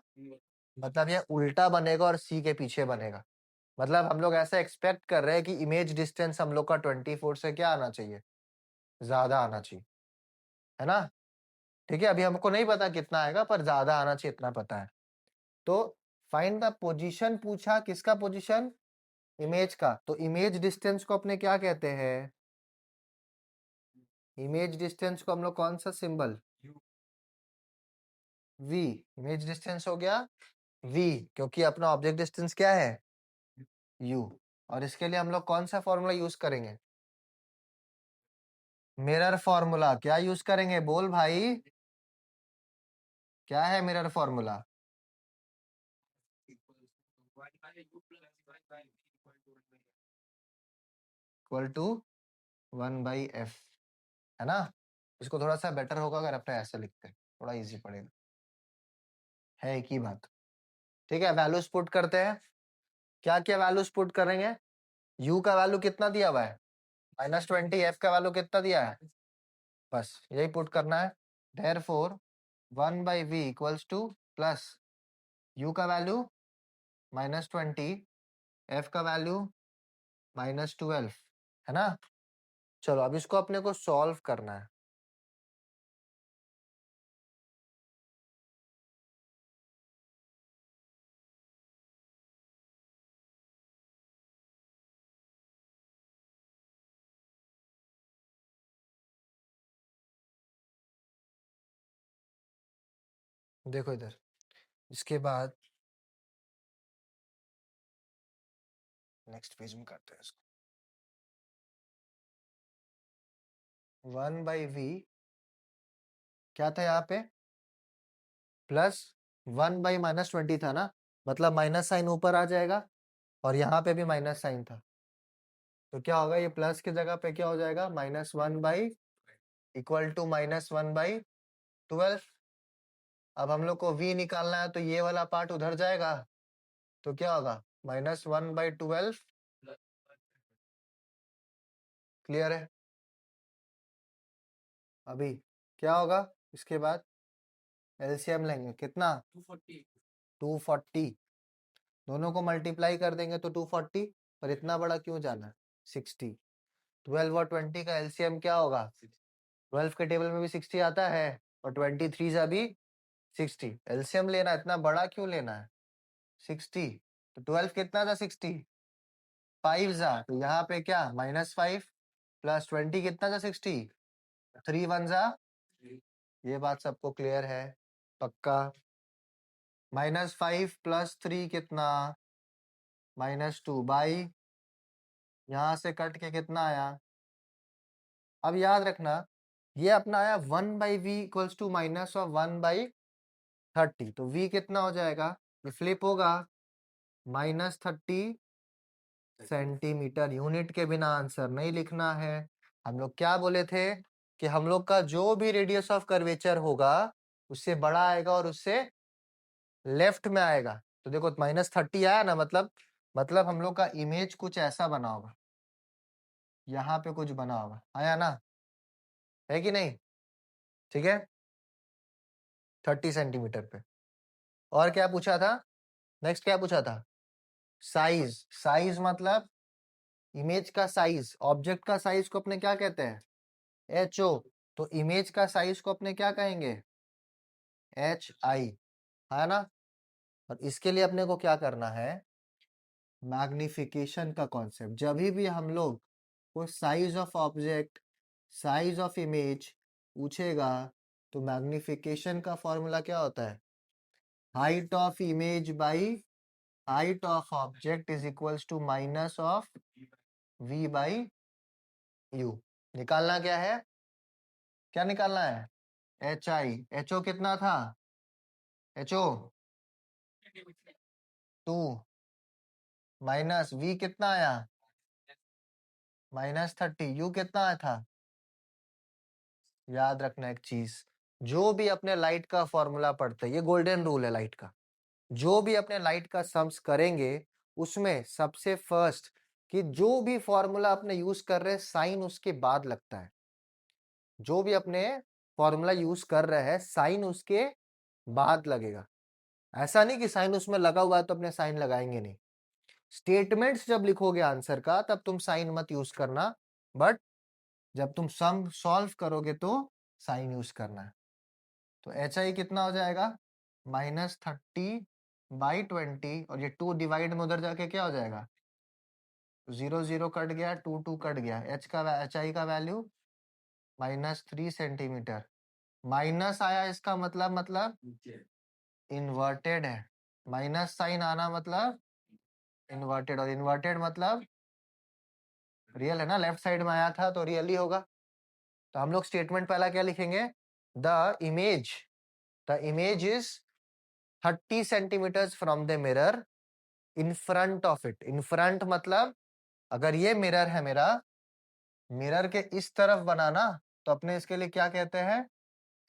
मतलब ये उल्टा बनेगा और C के पीछे बनेगा। मतलब हम लोग ऐसा एक्सपेक्ट कर रहे हैं कि इमेज डिस्टेंस हम लोग का 24 से क्या आना चाहिए, ज्यादा आना चाहिए, है ना। ठीक है, अभी हमको नहीं पता कितना आएगा पर ज्यादा आना चाहिए, इतना पता है। तो फाइंड द पोजीशन पूछा, किसका पोजीशन, इमेज का। तो इमेज डिस्टेंस को अपने क्या कहते हैं, इमेज डिस्टेंस को हम लोग कौन सा सिंबल, v। इमेज डिस्टेंस हो गया v, क्योंकि अपना ऑब्जेक्ट डिस्टेंस क्या है u। और इसके लिए हम लोग कौन सा फॉर्मूला यूज करेंगे, मिरर फॉर्मूला। क्या यूज करेंगे बोल भाई, क्या है mirror formula, equal to 1/f, है ना। इसको थोड़ा सा बेटर होगा अगर अपने ऐसे लिखते हैं, थोड़ा इजी पड़ेगा, है एक ही बात। ठीक है, वैल्यूज पुट करते हैं। क्या क्या वैल्यूज पुट करेंगे, u का वैल्यू कितना दिया हुआ है -20, f का वैल्यू कितना दिया है, बस यही पुट करना है। Therefore 1/v equals two plus u का वैल्यू -20, f का वैल्यू -12, है ना। चलो अब इसको अपने को सॉल्व करना है। देखो इधर, इसके बाद नेक्स्ट पेज में करते हैं इसको। 1/v क्या था यहाँ पे, प्लस 1/-20 था ना, मतलब माइनस साइन ऊपर आ जाएगा, और यहाँ पे भी माइनस साइन था। तो क्या होगा, ये प्लस की जगह पे क्या हो जाएगा, -1/, इक्वल टू -1/12। अब हम लोग को v निकालना है, तो ये वाला पार्ट उधर जाएगा, तो क्या होगा -1/12। क्लियर है। अभी क्या होगा, इसके बाद एलसीएम लेंगे, कितना 240, दोनों को मल्टीप्लाई कर देंगे तो 240, पर इतना बड़ा क्यों जाना है 60। 12 और 20 का एलसीएम क्या होगा, 12 के टेबल में भी 60 आता है, और 23 जा भी 60। एलसीएम लेना, इतना बड़ा क्यों लेना है 60। तो 12 कितना था 60, 5 जा, तो यहाँ पे क्या -5 प्लस 20 कितना था 60, 3 1 जा। ये बात सबको क्लियर है पक्का। -5 प्लस 3 कितना -2 बाई, यहाँ से कट के कितना आया। अब याद रखना ये अपना आया 1/v इक्वल्स टू -1/30। तो v कितना हो जाएगा, ये फ्लिप होगा -30 सेंटीमीटर। यूनिट के बिना आंसर नहीं लिखना है। हम लोग क्या बोले थे कि हम लोग का जो भी रेडियस ऑफ कर्वेचर होगा उससे बड़ा आएगा और उससे लेफ्ट में आएगा। तो देखो -30 आया ना, मतलब हम लोग का इमेज कुछ ऐसा बना होगा, यहाँ पे कुछ बना होगा, आया ना, है कि नहीं? ठीक है, 30 सेंटीमीटर पे। और क्या पूछा था? नेक्स्ट क्या पूछा था? साइज। साइज मतलब इमेज का साइज, ऑब्जेक्ट का साइज को अपने क्या कहते हैं? HO। तो इमेज का साइज को अपने क्या कहेंगे? HI, है ना? और इसके लिए अपने को क्या करना है? मैग्निफिकेशन का कॉन्सेप्ट। जब भी हम लोग को size of object, size of image पूछेगा तो मैग्निफिकेशन का फॉर्मूला क्या होता है? Height of image by height of object is equals to minus of V by U। निकालना क्या है? क्या निकालना है? HI। HO कितना था? HO 2 माइनस V कितना आया? -30। U कितना आया था? याद रखना एक चीज, जो भी अपने लाइट का फॉर्मूला पढ़ते हैं, ये गोल्डन रूल है लाइट का, जो भी अपने लाइट का सम्स करेंगे उसमें सबसे फर्स्ट कि जो भी फॉर्मूला अपने यूज कर रहे हैं साइन उसके बाद लगता है। जो भी अपने फॉर्मूला यूज कर रहे हैं साइन उसके बाद लगेगा। ऐसा नहीं कि साइन उसमें लगा हुआ है तो अपने साइन लगाएंगे नहीं। स्टेटमेंट्स जब लिखोगे आंसर का तब तुम साइन मत यूज करना, बट जब तुम सम सॉल्व करोगे तो साइन यूज करना है। तो HI कितना हो जाएगा? -30/20, और ये 2 डिवाइड में उधर जाके क्या हो जाएगा? 0 0 कट गया, 2 2 कट गया। HI का वैल्यू -3 सेंटीमीटर। माइनस आया इसका मतलब इन्वर्टेड है। माइनस साइन आना मतलब इन्वर्टेड, और इन्वर्टेड मतलब रियल है ना, लेफ्ट साइड में आया था तो रियल ही होगा। तो हम लोग स्टेटमेंट पहला क्या लिखेंगे? The image is 30 centimetre from the mirror in front of it. In front मतलब अगर ये मिरर है मेरा, मिरर के इस तरफ बनाना, तो अपने इसके लिए क्या कहते हैं?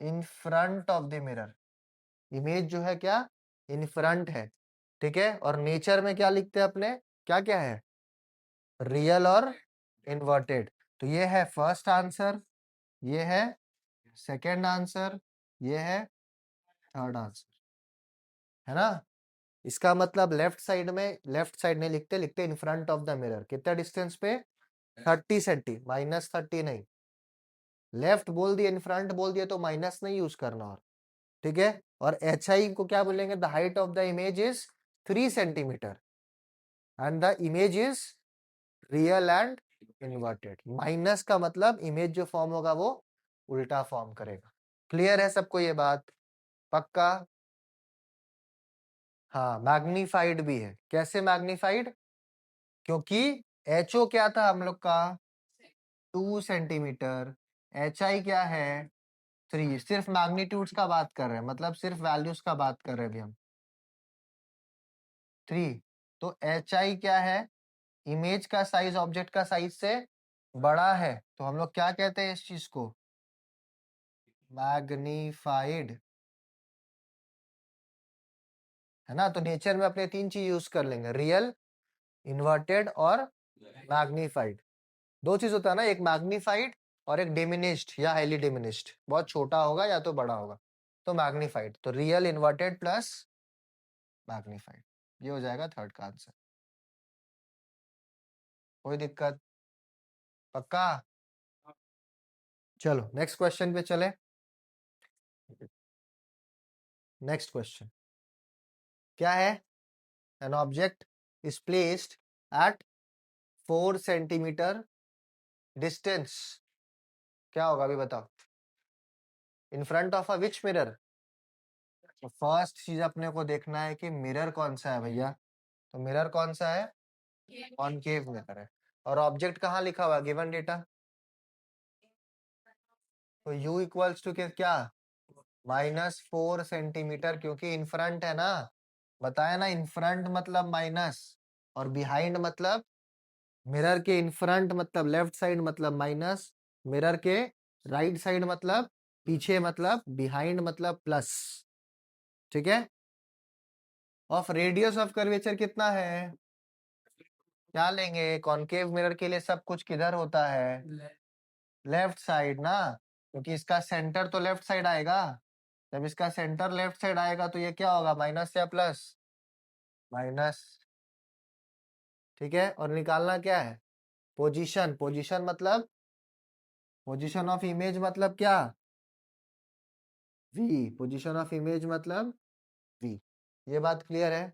इन front of the mirror. Image जो है क्या? इन फ्रंट है। ठीक है, और नेचर में क्या लिखते हैं अपने? क्या क्या है? रियल और इन्वर्टेड। तो ये है फर्स्ट आंसर, ये है सेकेंड आंसर, ये है थर्ड आंसर, है ना? इसका मतलब लेफ्ट साइड में, लेफ्ट साइड नहीं लिखते, लिखते इन फ्रंट ऑफ द मिरर। कितना डिस्टेंस पे? 30 सेंटी, -30 नहीं। लेफ्ट बोल दिया, इन फ्रंट बोल दिया तो माइनस नहीं यूज करना। और ठीक है, और HI को क्या बोलेंगे? The height of the image is 3 centimetre and the image is real and inverted. Minus का मतलब इमेज जो फॉर्म होगा वो उल्टा फॉर्म करेगा। क्लियर है सबको ये बात? पक्का? हाँ, मैग्नीफाइड भी है। कैसे मैग्नीफाइड? क्योंकि HO क्या था हम लोग का? 2 सेंटीमीटर। HI क्या है? 3। सिर्फ मैग्नीट्यूड्स का बात कर रहे हैं, मतलब सिर्फ वैल्यूज का बात कर रहे हैं अभी हम। 3। तो HI क्या है? इमेज का साइज ऑब्जेक्ट का साइज से बड़ा है, तो हम लोग क्या कहते हैं इस चीज को? मैग्नीफाइड, है ना? तो नेचर में अपने 3 चीज यूज कर लेंगे, रियल, इन्वर्टेड और मैग्नीफाइड। 2 चीज होता है ना, एक मैग्नीफाइड और एक डिमिनिश्ड या हाईली डिमिनिश्ड। बहुत छोटा होगा या तो बड़ा होगा, तो मैग्नीफाइड। तो रियल, इन्वर्टेड प्लस मैग्नीफाइड, ये हो जाएगा थर्ड का आंसर। कोई दिक्कत? पक्का? चलो नेक्स्ट क्वेश्चन पे चले। नेक्स्ट क्वेश्चन क्या है? An object is placed at 4 centimetre distance. क्या होगा अभी बताओ? इन front of a which mirror? तो फर्स्ट चीज अपने को देखना है कि मिरर कौन सा है भैया। तो मिरर कौन सा है? कॉनकेव मिरर है। और ऑब्जेक्ट कहाँ लिखा हुआ? Given data. तो U इक्वल्स टू क्या? -4 सेंटीमीटर, क्योंकि इन फ्रंट है ना। बताया ना, इन फ्रंट मतलब माइनस और बिहाइंड मतलब मिरर के इन फ्रंट मतलब लेफ्ट साइड मतलब माइनस, मिरर के राइट साइड मतलब पीछे मतलब बिहाइंड मतलब प्लस। ठीक है। ऑफ रेडियस ऑफ कर्वेचर कितना है? क्या लेंगे? कॉनकेव मिरर के लिए सब कुछ किधर होता है? लेफ्ट साइड ना, क्योंकि इसका सेंटर तो लेफ्ट साइड आएगा। जब इसका सेंटर लेफ्ट साइड आएगा तो ये क्या होगा, माइनस या प्लस? माइनस। ठीक है। और निकालना क्या है? पोजीशन। पोजीशन मतलब पोजीशन ऑफ इमेज मतलब क्या? वी। पोजीशन ऑफ इमेज मतलब वी। ये बात क्लियर है?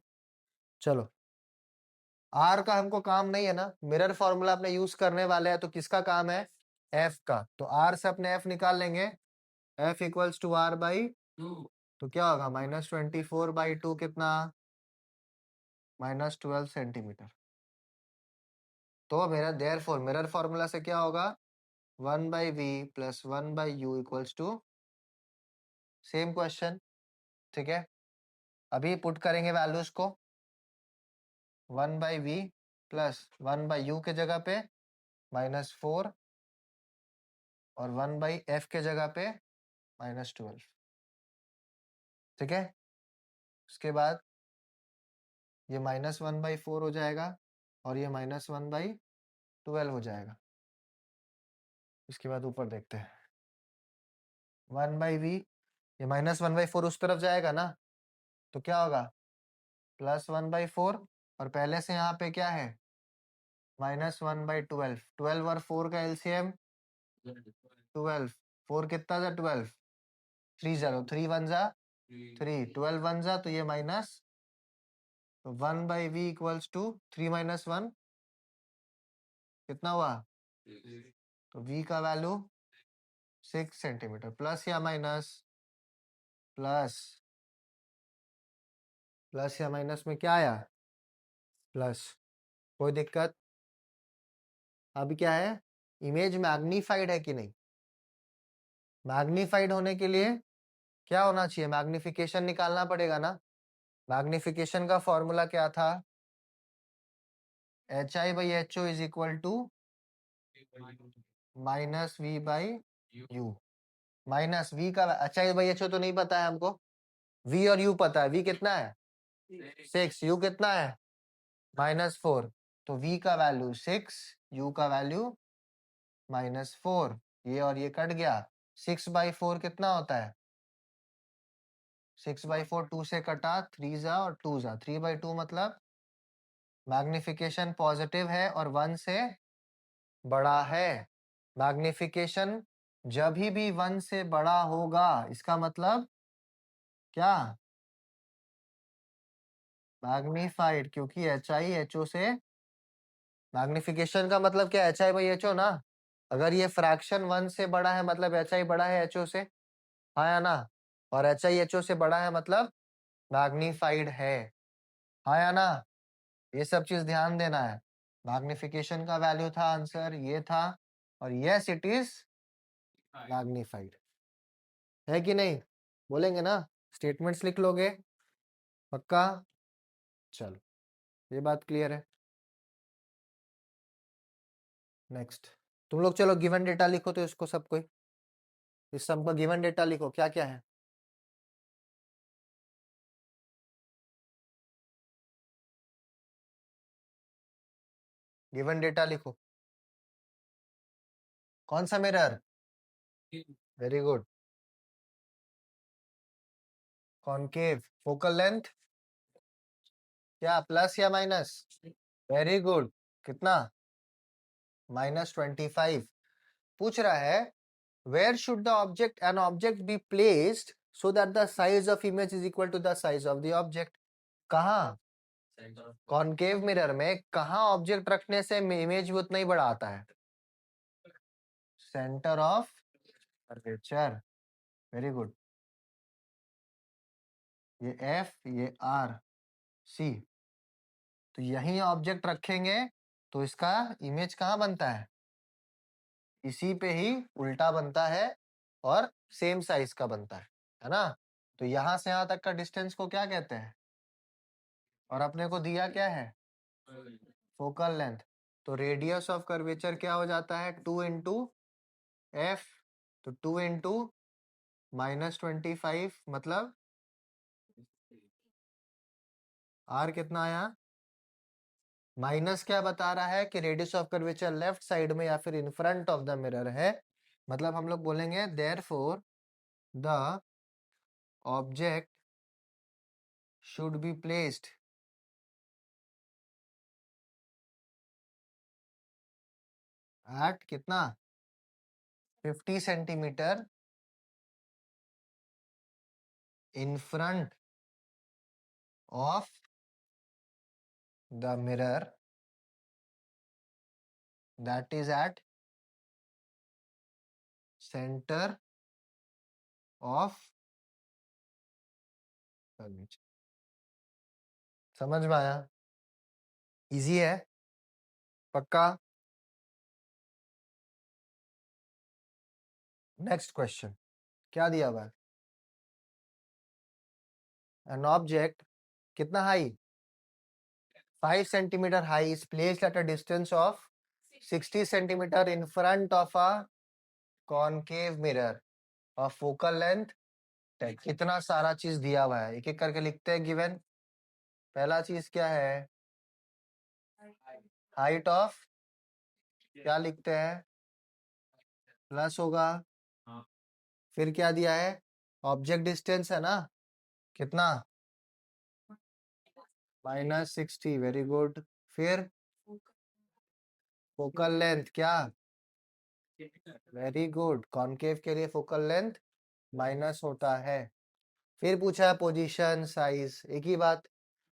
चलो, आर का हमको काम नहीं है ना, मिरर फॉर्मूला अपने यूज करने वाले हैं, तो किसका काम है? एफ का। तो आर से अपने एफ निकाल लेंगे। F equals to R by तो क्या होगा, -24/2 कितना? -12 सेंटीमीटर। तो मेरा देयरफॉर मिरर फॉर्मूला से क्या होगा, 1/v plus 1/u equals to same question. ठीक है। अभी पुट करेंगे वैल्यूज को। 1/v प्लस 1/u के जगह पे -4 और 1/f के जगह पे -12। ठीक है। उसके बाद ये -1/4 हो जाएगा और ये -1/12 हो जाएगा। इसके बाद ऊपर देखते हैं। 1/v, ये -1/4 उस तरफ जाएगा ना, तो क्या होगा, +1/4। और पहले से यहाँ पे क्या है, -1/12। 12 और 4 का एलसीएम 12। 4 कितना था, 12। 3 0, 3 1 जा 3, 12 1 जा तो ये माइनस, तो 1/v इक्वल्स टू 3 - 1 कितना हुआ, तो v का वैल्यू 6 सेंटीमीटर। प्लस या माइनस? प्लस। प्लस या माइनस में क्या आया, प्लस। कोई दिक्कत? अभी क्या है, इमेज मैग्नीफाइड है कि नहीं? मैग्नीफाइड होने के लिए क्या होना चाहिए, मैग्निफिकेशन निकालना पड़ेगा ना। मैग्निफिकेशन का फॉर्मूला क्या था, HI/HO is equal to -v/u। Minus v का HI/HO तो नहीं पता है हमको, v और u पता है। v कितना है, 6। u कितना है, -4। तो v का वैल्यू 6, u का वैल्यू -4। ये और ये कट गया। 6/4 कितना होता है, 6/4 2 से कटा, 3 जा और 2 जा, 3/2 मतलब मैग्निफिकेशन पॉजिटिव है और 1 से बड़ा है। मैग्निफिकेशन जब भी 1 से बड़ा होगा, इसका मतलब क्या, मैग्नीफाइड। क्योंकि HI/HO से, मैग्निफिकेशन का मतलब क्या, HI/HO ना। अगर ये फ्रैक्शन 1 से बड़ा है मतलब HI बड़ा है HO से, हाँ या ना। और HI/HO से बड़ा है मतलब मैग्नीफाइड है, हाँ या ना। ये सब चीज ध्यान देना है। मैग्निफिकेशन का वैल्यू था आंसर, ये था। और यस इट इज मैग्नीफाइड, है कि नहीं? बोलेंगे ना, स्टेटमेंट्स लिख लोगे पक्का? चलो, ये बात क्लियर है। नेक्स्ट, तुम लोग चलो गिवन डेटा लिखो, तो इसको सब कोई इस सब का गिवन डेटा लिखो, क्या क्या है। गिवन डेटा लिखो। कौन सा mirror? Very good. Concave. Focal length क्या, प्लस या माइनस? Very good. कितना, -25। पूछ रहा है where should the object an object be placed so that the size of image is equal to the size of the object। कहाँ, कॉनकेव मिरर में कहाँ ऑब्जेक्ट रखने से इमेज भी उतना ही बड़ा आता है? Centre of curvature. Very good. ये एफ, ये आर, सी, तो यही ऑब्जेक्ट रखेंगे तो इसका इमेज कहाँ बनता है, इसी पे ही उल्टा बनता है और सेम साइज का बनता है ना। तो यहां से यहां तक का डिस्टेंस को क्या कहते हैं, और अपने को दिया क्या है, फोकल लेंथ। तो रेडियस ऑफ कर्वेचर क्या हो जाता है 2 इंटू एफ, तो 2 इंटू -25 मतलब आर कितना आया, माइनस क्या बता रहा है कि radius of curvature left side में या फिर in front of the mirror है, मतलब हम लोग बोलेंगे therefore the object should be placed at कितना 50 centimetre in front of the mirror that is at centre of curvature. समझ में आया? इजी है पक्का? नेक्स्ट क्वेश्चन क्या दिया हुआ है, एन ऑब्जेक्ट कितना high 5 centimetre high is placed at a distance of 60 centimetre in front of a concave mirror of focal length 10। कितना सारा चीज दिया हुआ है, एक एक करके लिखते हैं गिवन। पहला चीज क्या है, हाइट ऑफ, क्या लिखते हैं प्लस होगा, फिर क्या दिया है ऑब्जेक्ट डिस्टेंस है ना, कितना -60, वेरी गुड। फिर फोकल लेंथ क्या, वेरी गुड, कॉनकेव के लिए फोकल लेंथ माइनस होता है। फिर पूछा है पोजीशन साइज, एक ही बात,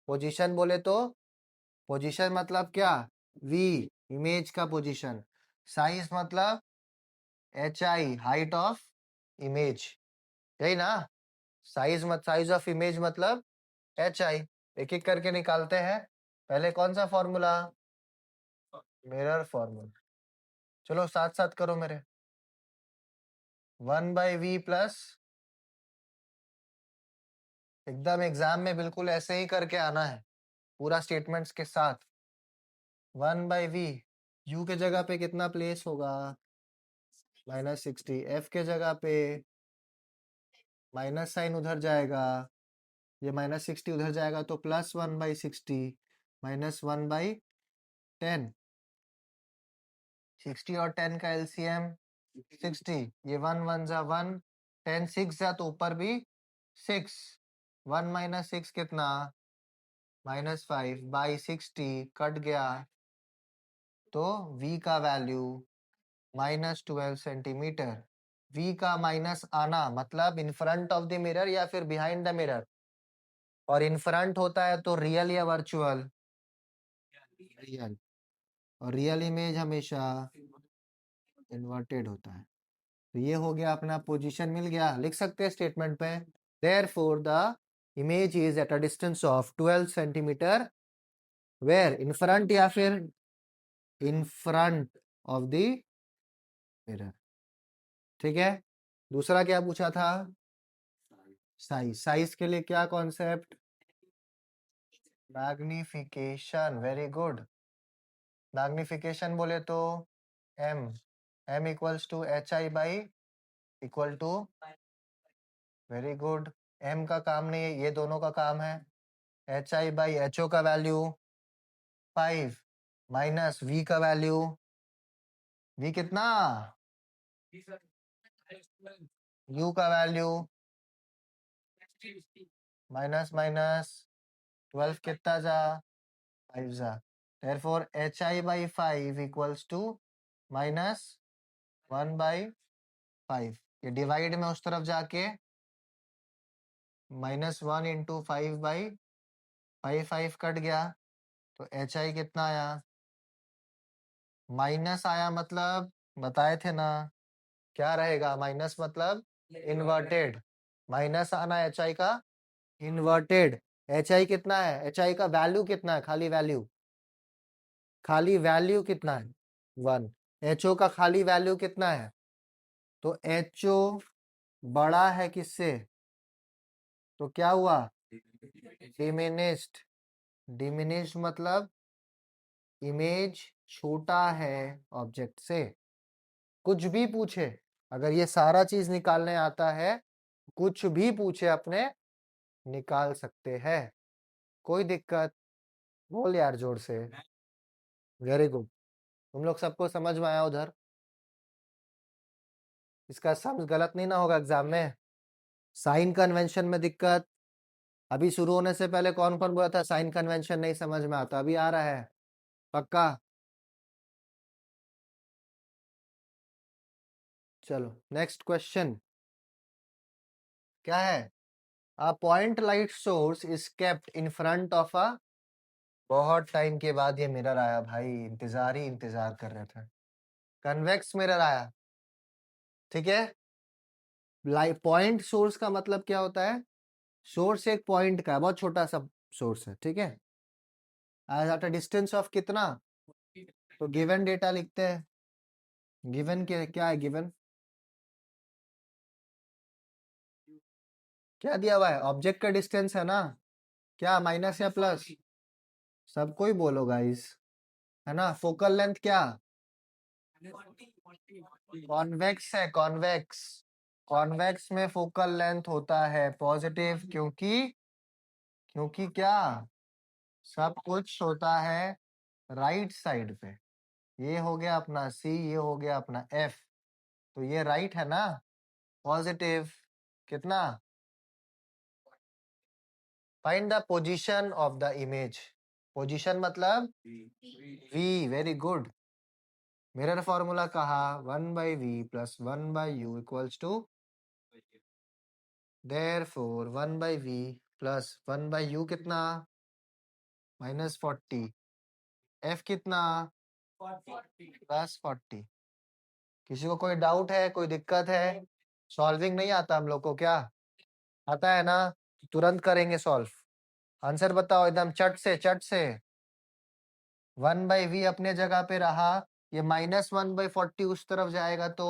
पोजीशन बोले तो पोजीशन मतलब क्या वी, इमेज का पोजीशन, साइज मतलब H I, height of image, यही ना, साइज ऑफ इमेज मतलब एच आई। एक एक करके निकालते हैं, पहले कौन सा फॉर्मूला, मिरर फॉर्मूला, चलो साथ साथ करो मेरे, 1/v प्लस, एकदम एग्जाम में बिल्कुल ऐसे ही करके आना है पूरा स्टेटमेंट्स के साथ। 1/v, u के जगह पे कितना प्लेस होगा -60, f के जगह पे माइनस साइन उधर जाएगा, ये -60 उधर जाएगा तो +1/60 -1/10, 60 और 10 का एलसीएम 60, ये 1 1 जा 1, 10 6 जा तो ऊपर भी 6, 1 - 6 कितना -5/60 कट गया, तो v का वैल्यू -12 सेंटीमीटर। v का माइनस आना मतलब इन फ्रंट ऑफ द मिरर या फिर बिहाइंड द मिरर, और इन फ्रंट होता है तो रियल या वर्चुअल, रियल, और रियल इमेज हमेशा इन्वर्टेड होता है। तो ये हो गया अपना पोजीशन मिल गया, लिख सकते हैं स्टेटमेंट पे, therefore the image is at a distance of 12 centimetre where, in front या फिर in front of the mirror. ठीक है, दूसरा क्या पूछा था, साइज, साइज के लिए क्या concept, magnification, very good, magnification बोले तो m, m equals to H I by equal to, very good, m का काम नहीं है, ये दोनों का काम है, H I by H O का वैल्यू 5 माइनस v का वैल्यू, v कितना, u का वैल्यू -12 कितना जा 5 जा, therefore hi by 5 equals to -1/5, ये डिवाइड में उस तरफ जाके -1 इंटू 5/5 कट गया, तो hi कितना आया, माइनस आया मतलब बताए थे ना क्या रहेगा, माइनस मतलब इन्वर्टेड, माइनस आना hi का इन्वर्टेड, hi कितना है, hi का वैल्यू कितना है, खाली वैल्यू, खाली वैल्यू कितना है 1, HO का खाली वैल्यू कितना है, तो HO बड़ा है किससे, तो क्या हुआ डिमिनिश्ड, डिमिनिश्ड मतलब इमेज छोटा है ऑब्जेक्ट से, कुछ भी पूछे, अगर ये सारा चीज निकालने आता है, कुछ भी पूछे अपने निकाल सकते हैं, कोई दिक्कत? बोल यार जोर से। Very good. तुम लोग सबको समझ में आया उधर? इसका सम गलत नहीं ना होगा एग्जाम में? साइन कन्वेंशन में दिक्कत? अभी शुरू होने से पहले कौन कौन बोला था साइन कन्वेंशन नहीं समझ में आता? अभी आ रहा है पक्का? चलो नेक्स्ट क्वेश्चन क्या है? A point light source is kept in front of अ, बहुत टाइम के बाद ये मिरर आया भाई, इंतजार ही इंतजार कर रहे थे। कन्वेक्स मिरर आया, ठीक है। लाइट पॉइंट सोर्स का मतलब क्या होता है? सोर्स एक पॉइंट का है, बहुत छोटा सा सोर्स है, ठीक है। एट अ डिस्टेंस ऑफ कितना? तो गिवन डेटा लिखते हैं। गिवन के क्या है? गिवन क्या दिया हुआ है? ऑब्जेक्ट का डिस्टेंस है ना, क्या माइनस या प्लस? सबको ही बोलो गाइस, है ना। फोकल लेंथ क्या? कॉन्वेक्स है, कॉन्वेक्स। कॉन्वेक्स में फोकल लेंथ होता है पॉजिटिव, क्योंकि क्योंकि क्या? सब कुछ होता है राइट साइड पे। ये हो गया अपना सी, ये हो गया अपना एफ, तो ये राइट है ना, पॉजिटिव। कितना? Find the position of the image. Position मतलब v, very good. Mirror formula कहा, 1/v plus 1/u equals to, therefore 1/v plus 1/u कितना? -40। f कितना? +40। किसी को कोई डाउट है, कोई दिक्कत है? सॉल्विंग नहीं आता हम लोग को क्या? आता है ना? तुरंत करेंगे सॉल्व। आंसर बताओ एकदम चट से, चट से। 1/v अपने जगह पे रहा, ये -1/40 उस तरफ जाएगा तो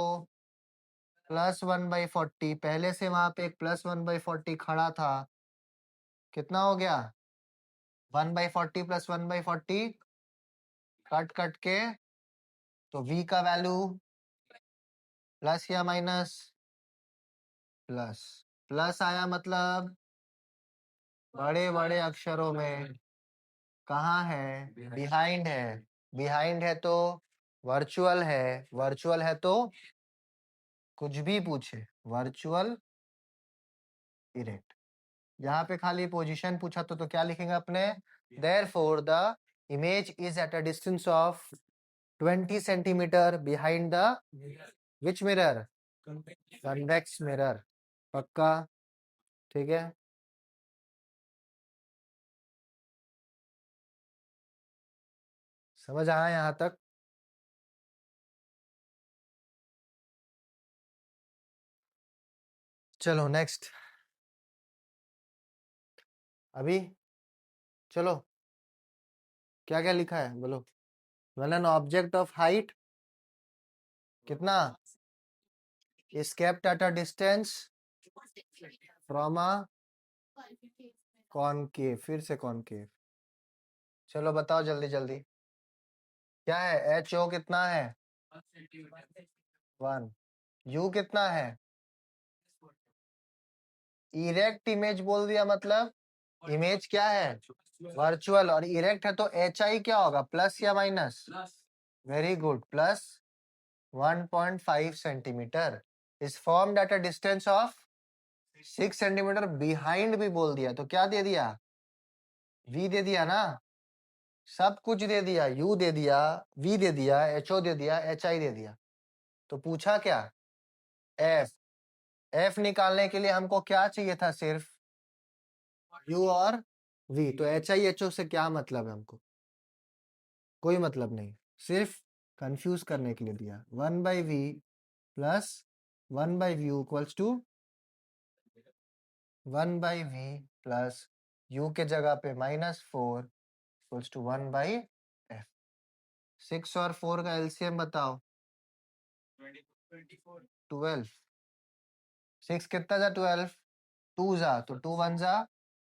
+1/40। पहले से वहां पे एक +1/40 खड़ा था, कितना हो गया? 1/40 + 1/40 कट कट के, तो v का वैल्यू प्लस या माइनस? प्लस। प्लस आया मतलब बड़े बड़े अक्षरों में। कहाँ है? बिहाइंड है। बिहाइंड है तो वर्चुअल है, वर्चुअल है तो कुछ भी पूछे, वर्चुअल इरेक्ट। यहाँ पे खाली पोजीशन पूछा तो क्या लिखेंगे अपने? Therefore the image is at a distance of 20 centimetre behind the which mirror? Convex mirror. पक्का? ठीक है। समझ आया यहाँ तक? चलो नेक्स्ट। अभी चलो, क्या क्या लिखा है बोलो। When an object of height कितना is kept at a distance from a concave, फिर से concave। चलो बताओ जल्दी जल्दी, क्या है? एच ओ कितना है? 1। यू कितना है? इरेक्ट इमेज बोल दिया मतलब इमेज क्या है? वर्चुअल। और इरेक्ट है तो एच आई क्या होगा, प्लस या minus? Very good, plus 1.5 centimetre is formed at a distance of 6 centimetre behind भी बोल दिया, तो क्या दे दिया? वी दे दिया ना, सब कुछ दे दिया। यू दे दिया, वी दे दिया, एच ओ दे दिया, एच आई दे दिया। तो पूछा क्या? एफ। एफ निकालने के लिए हमको क्या चाहिए था? सिर्फ यू और वी। तो एच आई एच ओ से क्या मतलब है हमको? कोई मतलब नहीं, सिर्फ कंफ्यूज करने के लिए दिया। 1/v plus 1/v equals to 1/v plus u के जगह पे -4 इक्वल्स टू 1/f। 6 और 4 का एलसीएम बताओ। 12। 6 कितना जा? 12। 2 जा तो 2 1 जा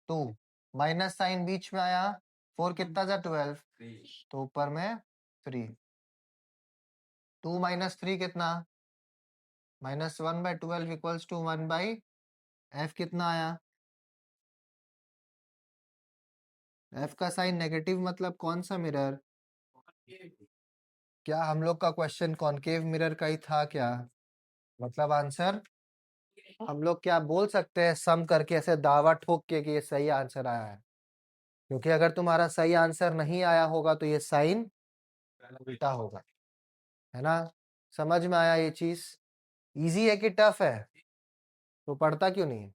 2, माइनस साइन बीच में आया। 4 कितना जा? 12, तो ऊपर में 3, 2 माइनस 3 कितना, -1/12 इक्वल्स टू 1/f कितना आया, f का साइन नेगेटिव मतलब कौन सा मिरर, क्या हम लोग का क्वेश्चन कॉनकेव मिरर का ही था क्या, मतलब आंसर हम लोग क्या बोल सकते हैं सम करके ऐसे दावा ठोक के कि ये सही आंसर आया है, क्योंकि अगर तुम्हारा सही आंसर नहीं आया होगा तो ये साइन उल्टा होगा, है ना। समझ में आया ये चीज, इजी है कि टफ है, तो पढ़ता क्यों नहीं है,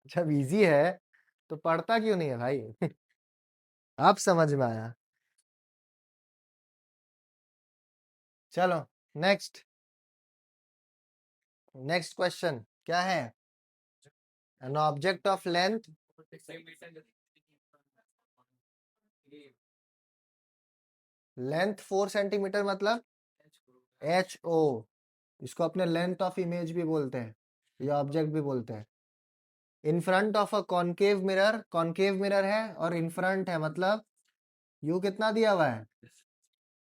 जब इजी है तो पढ़ता क्यों नहीं है भाई। आप समझ में आया। चलो नेक्स्ट, नेक्स्ट क्वेश्चन क्या है, an object of length, length 4 centimetre मतलब HO, इसको अपने लेंथ ऑफ इमेज भी बोलते हैं, ये ऑब्जेक्ट भी बोलते हैं। इन front of a concave mirror, concave mirror है और इन फ्रंट है मतलब यू कितना दिया हुआ है,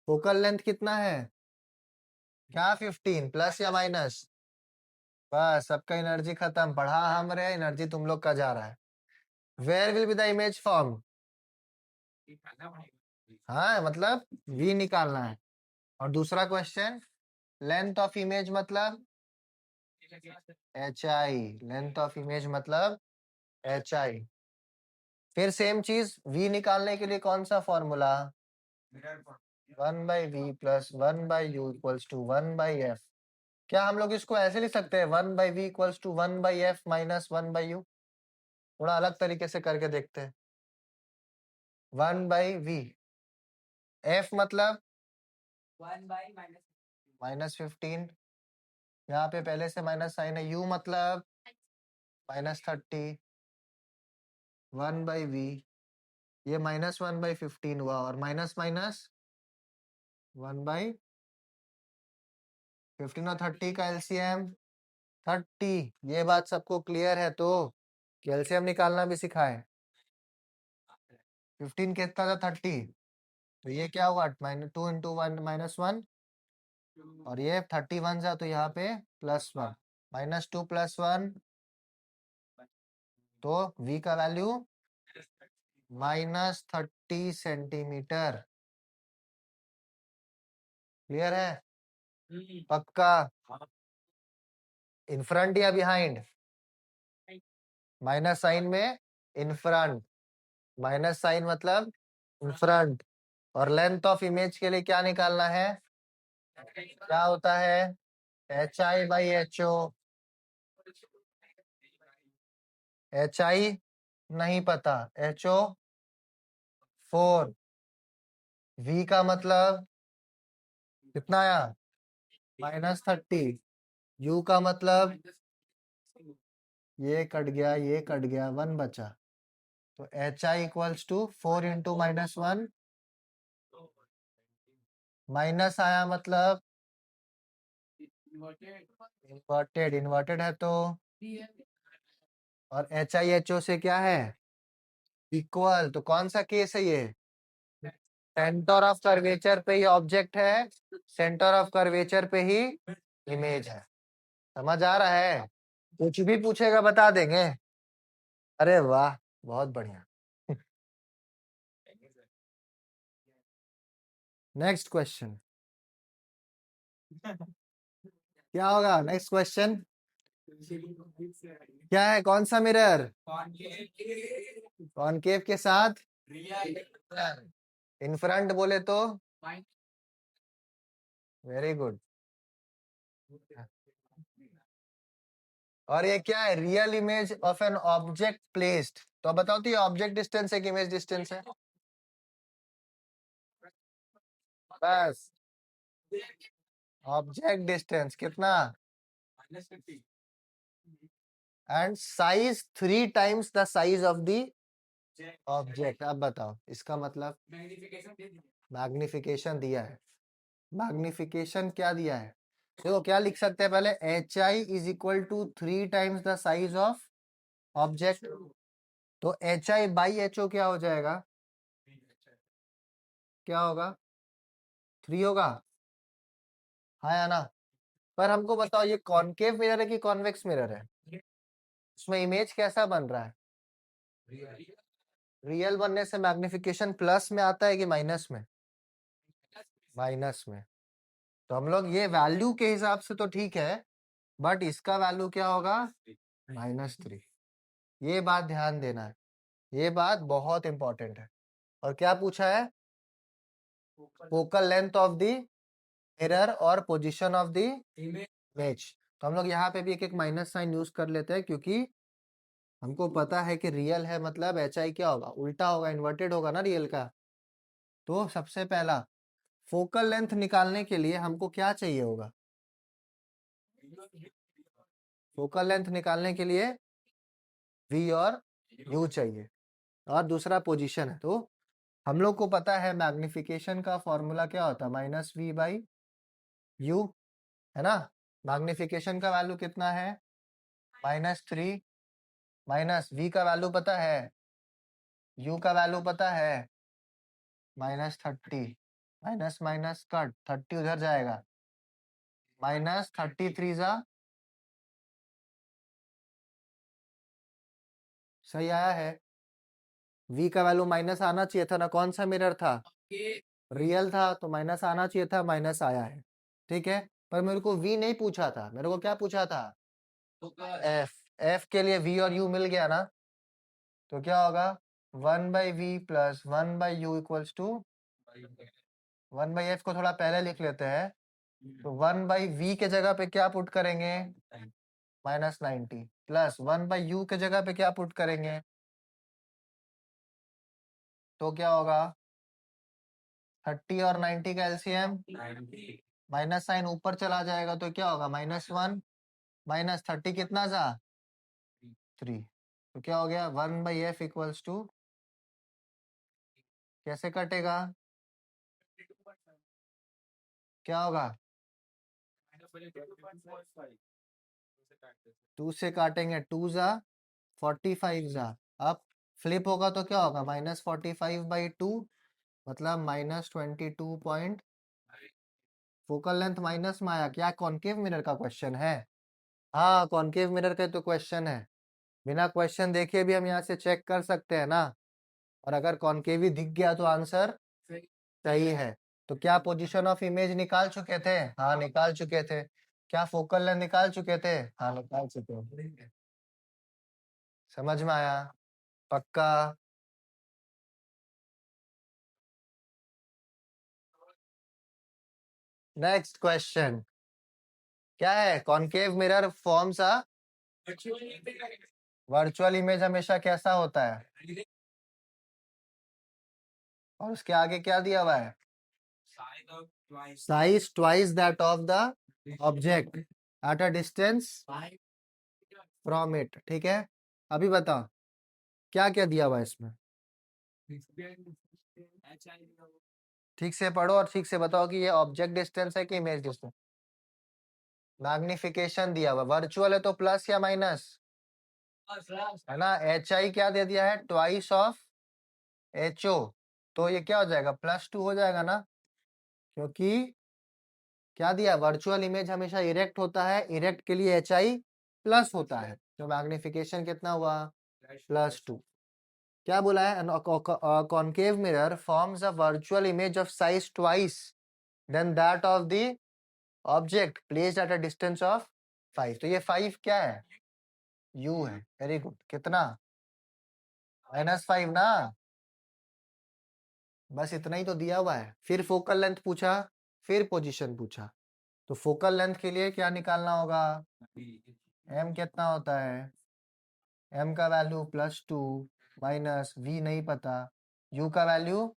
फोकल लेंथ कितना है, क्या 15 प्लस या माइनस, बस सबका एनर्जी खत्म, पढ़ा हम रहे, एनर्जी तुम लोग का जा रहा है। Where will be the image form, हाँ मतलब वी निकालना है। और दूसरा क्वेश्चन, लेंथ ऑफ इमेज मतलब HI, लेंथ ऑफ इमेज मतलब HI। फिर सेम चीज वी निकालने के लिए कौन सा formula, 1/v plus 1/u equals to 1/f। क्या हम लोग इसको ऐसे लिख सकते हैं 1/v equals to 1/f minus 1/u, थोड़ा अलग तरीके से करके देखते हैं। 1/v, f मतलब -15, यहाँ पे पहले से माइनस साइन है, u मतलब -30, 1/v, ये -1/15 हुआ और माइनस माइनस 1/15 और 30 का एलसीएम 30। ये बात सबको क्लियर है तो कि एलसीएम निकालना भी सिखाए, 15 कितना था 30, तो ये क्या हुआ -2 इंटू 1 -1, और ये 31 था तो यहाँ पे +1, -2 +1, तो v का वैल्यू -30 सेंटीमीटर। क्लियर है, पक्का। इन फ्रंट या बिहाइंड, माइनस साइन में इन फ्रंट, माइनस साइन मतलब इन फ्रंट। और लेंथ ऑफ इमेज के लिए क्या निकालना है, क्या होता है HI/HO, HI नहीं पता, HO 4, V का मतलब कितना आया -30, U का मतलब ये कट गया ये कट गया 1 बचा, तो HI equals to 4 into -1, minus आया मतलब इन्वर्टेड, इन्वर्टेड है तो, और HI/HO से क्या है इक्वल, तो कौन सा केस है ये, सेंटर ऑफ कर्वेचर पे ही ऑब्जेक्ट है, सेंटर ऑफ कर्वेचर पे ही इमेज है। समझ आ रहा है, कुछ भी पूछेगा बता देंगे। अरे वाह, बहुत बढ़िया। नेक्स्ट क्वेश्चन क्या होगा, नेक्स्ट क्वेश्चन क्या है, कौन सा मिरर, कॉनकेव के साथ इन फ्रंट बोले तो, वेरी गुड। और ये क्या है, real image of an object placed, तो अब बताओ तो ये ऑब्जेक्ट डिस्टेंस है कि इमेज डिस्टेंस है, बस ऑब्जेक्ट डिस्टेंस कितना, and size 3 times the size of the object. अब बताओ इसका मतलब, मैग्निफिकेशन दिया है, मैग्निफिकेशन क्या दिया है, देखो क्या लिख सकते हैं पहले, HI is equal to 3 times the size of object, तो HI/HO क्या हो जाएगा, क्या होगा 3 होगा, हाँ या ना? पर हमको बताओ ये कॉनकेव मिरर है कि कॉन्वेक्स मिरर है? उसमें इमेज कैसा बन रहा है? रियल बनने से मैग्निफिकेशन प्लस में आता है कि माइनस में? माइनस में। तो हम लोग ये वैल्यू के हिसाब से तो ठीक है, बट इसका वैल्यू क्या होगा? -3। ये बात ध्यान देना है, ये बात बहुत इंपॉर्टेंट है। और क्या पूछा है? Focal length of the mirror और पोजीशन ऑफ द इमेज। तो हम लोग यहाँ पे भी एक एक माइनस साइन यूज कर लेते हैं, क्योंकि हमको पता है कि रियल है, मतलब एच आई क्या होगा? उल्टा होगा, इन्वर्टेड होगा ना रियल का। तो सबसे पहला फोकल लेंथ निकालने के लिए हमको क्या चाहिए होगा? फोकल लेंथ निकालने के लिए V और U चाहिए, और दूसरा पोजीशन है। तो हम लोग को पता है मैग्निफिकेशन का फॉर्मूला क्या होता है? -V/U, है ना? मैग्निफिकेशन का वैल्यू कितना है? -3, माइनस V का वैल्यू पता है, U का वैल्यू पता है, -30, माइनस माइनस कट, 30 उधर जाएगा, -33 जा, सही आया है? V का वैल्यू माइनस आना चाहिए था ना, कौन सा मिरर था? रियल था, तो माइनस आना चाहिए था, माइनस आया है, ठीक है। पर मेरे को V नहीं पूछा था, मेरे को क्या पूछा था? F। F के लिए V और U मिल गया ना, तो क्या होगा? 1/V plus 1/U equals to 1/F को थोड़ा पहले लिख लेते हैं, तो 1/V के जगह पे क्या पुट करेंगे? -90, प्लस 1/U के जगह पे क्या पुट करेंगे? तो क्या होगा? 30 और 90 का एलसीएम, माइनस साइन ऊपर चला जाएगा, तो क्या होगा? -1, -30 कितना था? 3। तो क्या हो गया? 1/F इक्वल्स टू, कैसे कटेगा? क्या होगा? 2 से काटेंगे, 2 जा 45 जा, अब फ्लिप होगा तो क्या होगा? -45/2, मतलब -22 फोकल लेंथ माइनस में आया। क्या कॉनकेव मिरर का क्वेश्चन है? हाँ, कॉनकेव मिरर का तो क्वेश्चन है, बिना क्वेश्चन देखे भी हम यहाँ से चेक कर सकते हैं ना। और अगर कॉनकेवी दिख गया तो आंसर सही है। तो क्या पोजीशन ऑफ इमेज निकाल चुके थे? हाँ, निकाल चुके थे। क्या फोकल लेंथ निकाल चुके थे? हाँ, निकाल चुके थे। समझ में आया? पक्का? नेक्स्ट क्वेश्चन क्या है? Concave mirror forms a virtual image हमेशा कैसा होता है? और उसके आगे क्या दिया हुआ है? Size twice that of the object at a distance from it, ठीक है। अभी बताओ क्या क्या दिया हुआ है इसमें? ठीक से पढ़ो और ठीक से बताओ कि ये ऑब्जेक्ट डिस्टेंस है कि इमेज डिस्टेंस। मैग्निफिकेशन दिया हुआ, वर्चुअल है तो प्लस या माइनस? है ना। एच आई क्या दे दिया है? ट्वाइस ऑफ एच ओ, तो ये क्या हो जाएगा? +2 हो जाएगा ना, क्योंकि क्या दिया? वर्चुअल इमेज हमेशा इरेक्ट होता है, इरेक्ट के लिए एच आई प्लस होता है, तो मैग्निफिकेशन कितना हुआ? +2। क्या बोला है? Concave mirror forms a virtual image of size twice than that of the object placed at a distance of 5। तो ये 5 क्या है? U है। Very good. कितना? -5 ना, बस इतना ही तो दिया हुआ है। फिर फोकल लेंथ पूछा, फिर पोजीशन पूछा, तो फोकल लेंथ के लिए क्या निकालना होगा? M कितना होता है? M का वैल्यू +2 माइनस V नहीं पता, U का वैल्यू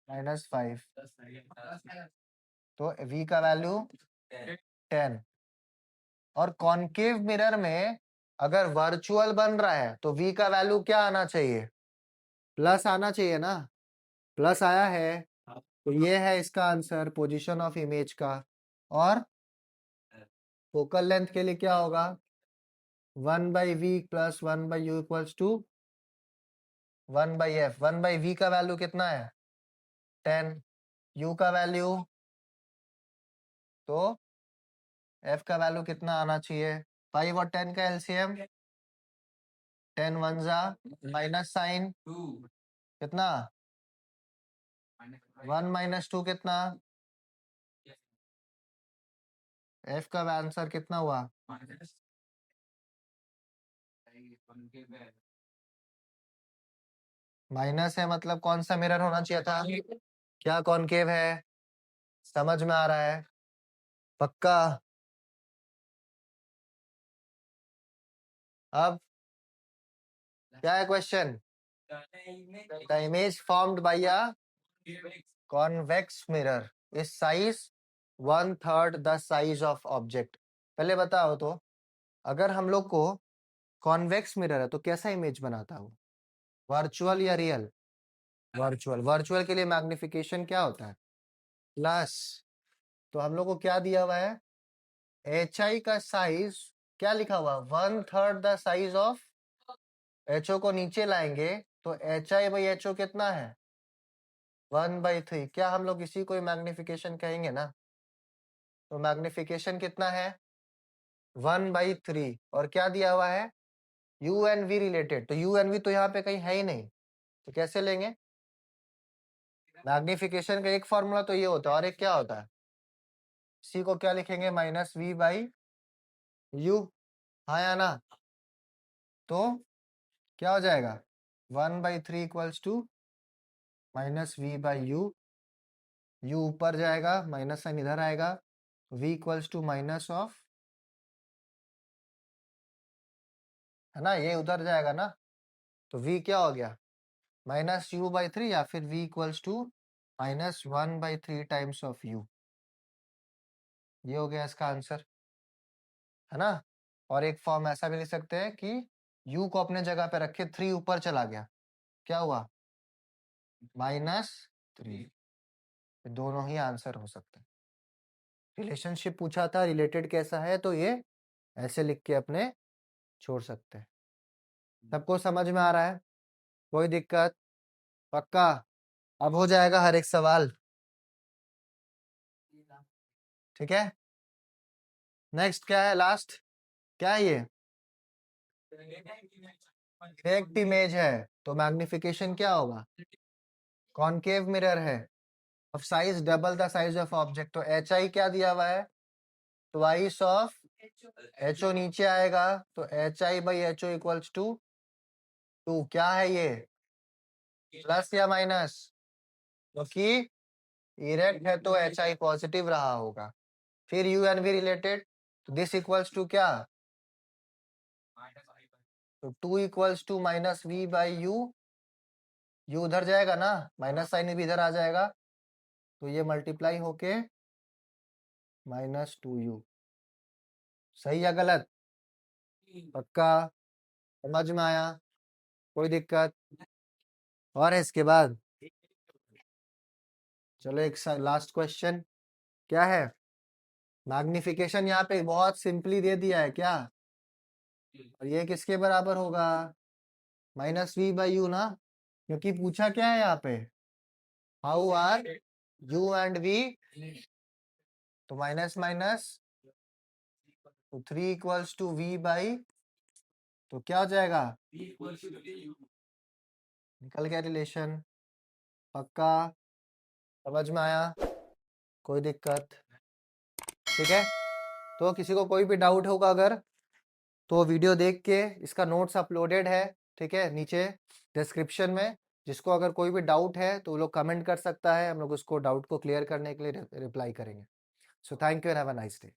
-5, तो V का वैल्यू 10। और कॉनकेव मिरर में अगर वर्चुअल बन रहा है तो V का वैल्यू क्या आना चाहिए? प्लस आना चाहिए ना, प्लस आया है, तो ये है इसका आंसर पोजीशन ऑफ इमेज का। और फोकल लेंथ के लिए क्या होगा? 1/V plus 1/U equals to 1/F। 1/V का वैल्यू कितना है? 10। u का वैल्यू, तो f का वैल्यू कितना आना चाहिए? 5 और 10 का एलसीएम, 10 वन जा माइनस साइन कितना, 1 माइनस 2 कितना, f का आंसर कितना हुआ? माइनस है मतलब कौन सा मिरर होना चाहिए था? क्या कॉनकेव है? समझ में आ रहा है? पक्का? अब क्या है question? The image formed by a convex mirror is size 1/3 the size of object. पहले बताओ तो, अगर हम लोग को कॉन्वेक्स मिरर है तो कैसा इमेज बनाता हो? वर्चुअल या रियल? वर्चुअल। वर्चुअल के लिए मैग्निफिकेशन क्या होता है? प्लस। तो हम लोग को क्या दिया हुआ है? एच आई का साइज क्या लिखा हुआ? 1/3 the size of. H O को नीचे लाएंगे तो H I by H O कितना है? 1/3। क्या हम लोग इसी को मैग्निफिकेशन कहेंगे ना? तो मैग्निफिकेशन कितना है? 1/3। और क्या दिया हुआ है? U and V related. तो यू एन वी तो यहाँ पे कहीं है ही नहीं, तो कैसे लेंगे? मैग्निफिकेशन का एक फॉर्मूला तो ये होता है, और एक क्या होता है? सी को क्या लिखेंगे? Minus V by U. हाँ या ना? तो क्या हो जाएगा? 1/3 equals to minus V by U. U ऊपर जाएगा, माइनस साइन इधर आएगा, v equals to minus of, है ना, ये उधर जाएगा ना, तो v क्या हो गया? -u/3 या फिर v equals to -1/3 times of u। ये हो गया इसका आंसर, है ना। और एक फॉर्म ऐसा भी लिख सकते हैं कि u को अपने जगह पे रखे, 3 ऊपर चला गया, क्या हुआ? -3। दोनों ही आंसर हो सकते हैं। रिलेशनशिप पूछा था, रिलेटेड कैसा है, तो ये ऐसे लिख के अपने छोड़ सकते हैं। सबको समझ में आ रहा है? कोई दिक्कत? पक्का? अब हो जाएगा हर एक सवाल, ठीक है। नेक्स्ट क्या है? लास्ट क्या है ये? डायरेक्ट इमेज है, तो मैग्निफिकेशन क्या होगा? कॉनकेव मिरर है, of size double the size of object, तो एच आई क्या दिया हुआ है? ट्वाइस ऑफ एच ओ नीचे आएगा, तो H I by H O equals to 2। क्या है ये? प्लस या माइनस? क्योंकि इरेक्ट है तो एच आई पॉजिटिव रहा होगा। फिर यू एन वी रिलेटेड, तो दिस इक्वल्स टू क्या? तो 2 equals to minus V by U. U उधर जाएगा ना, माइनस साइन भी इधर आ जाएगा, तो ये मल्टीप्लाई होके -2u। सही या गलत? पक्का? समझ में आया? कोई दिक्कत? और है इसके बाद? चलो एक लास्ट क्वेश्चन, क्या है? मैग्निफिकेशन यहाँ पे बहुत सिंपली दे दिया है क्या, और ये किसके बराबर होगा? -v/u ना, क्योंकि पूछा क्या है यहाँ पे? How are u and v, तो माइनस माइनस, तो 3 इक्वल्स टू v बाई, तो क्या हो जाएगा? निकल गया रिलेशन। पक्का? समझ में आया? कोई दिक्कत? ठीक है। तो किसी को कोई भी डाउट होगा अगर, तो वीडियो देख के, इसका नोट्स अपलोडेड है, ठीक है, नीचे डिस्क्रिप्शन में। जिसको अगर कोई भी डाउट है तो वो लोग कमेंट कर सकता है, हम लोग उसको डाउट को क्लियर करने के लिए रिप्लाई करेंगे। So thank you and have a nice day.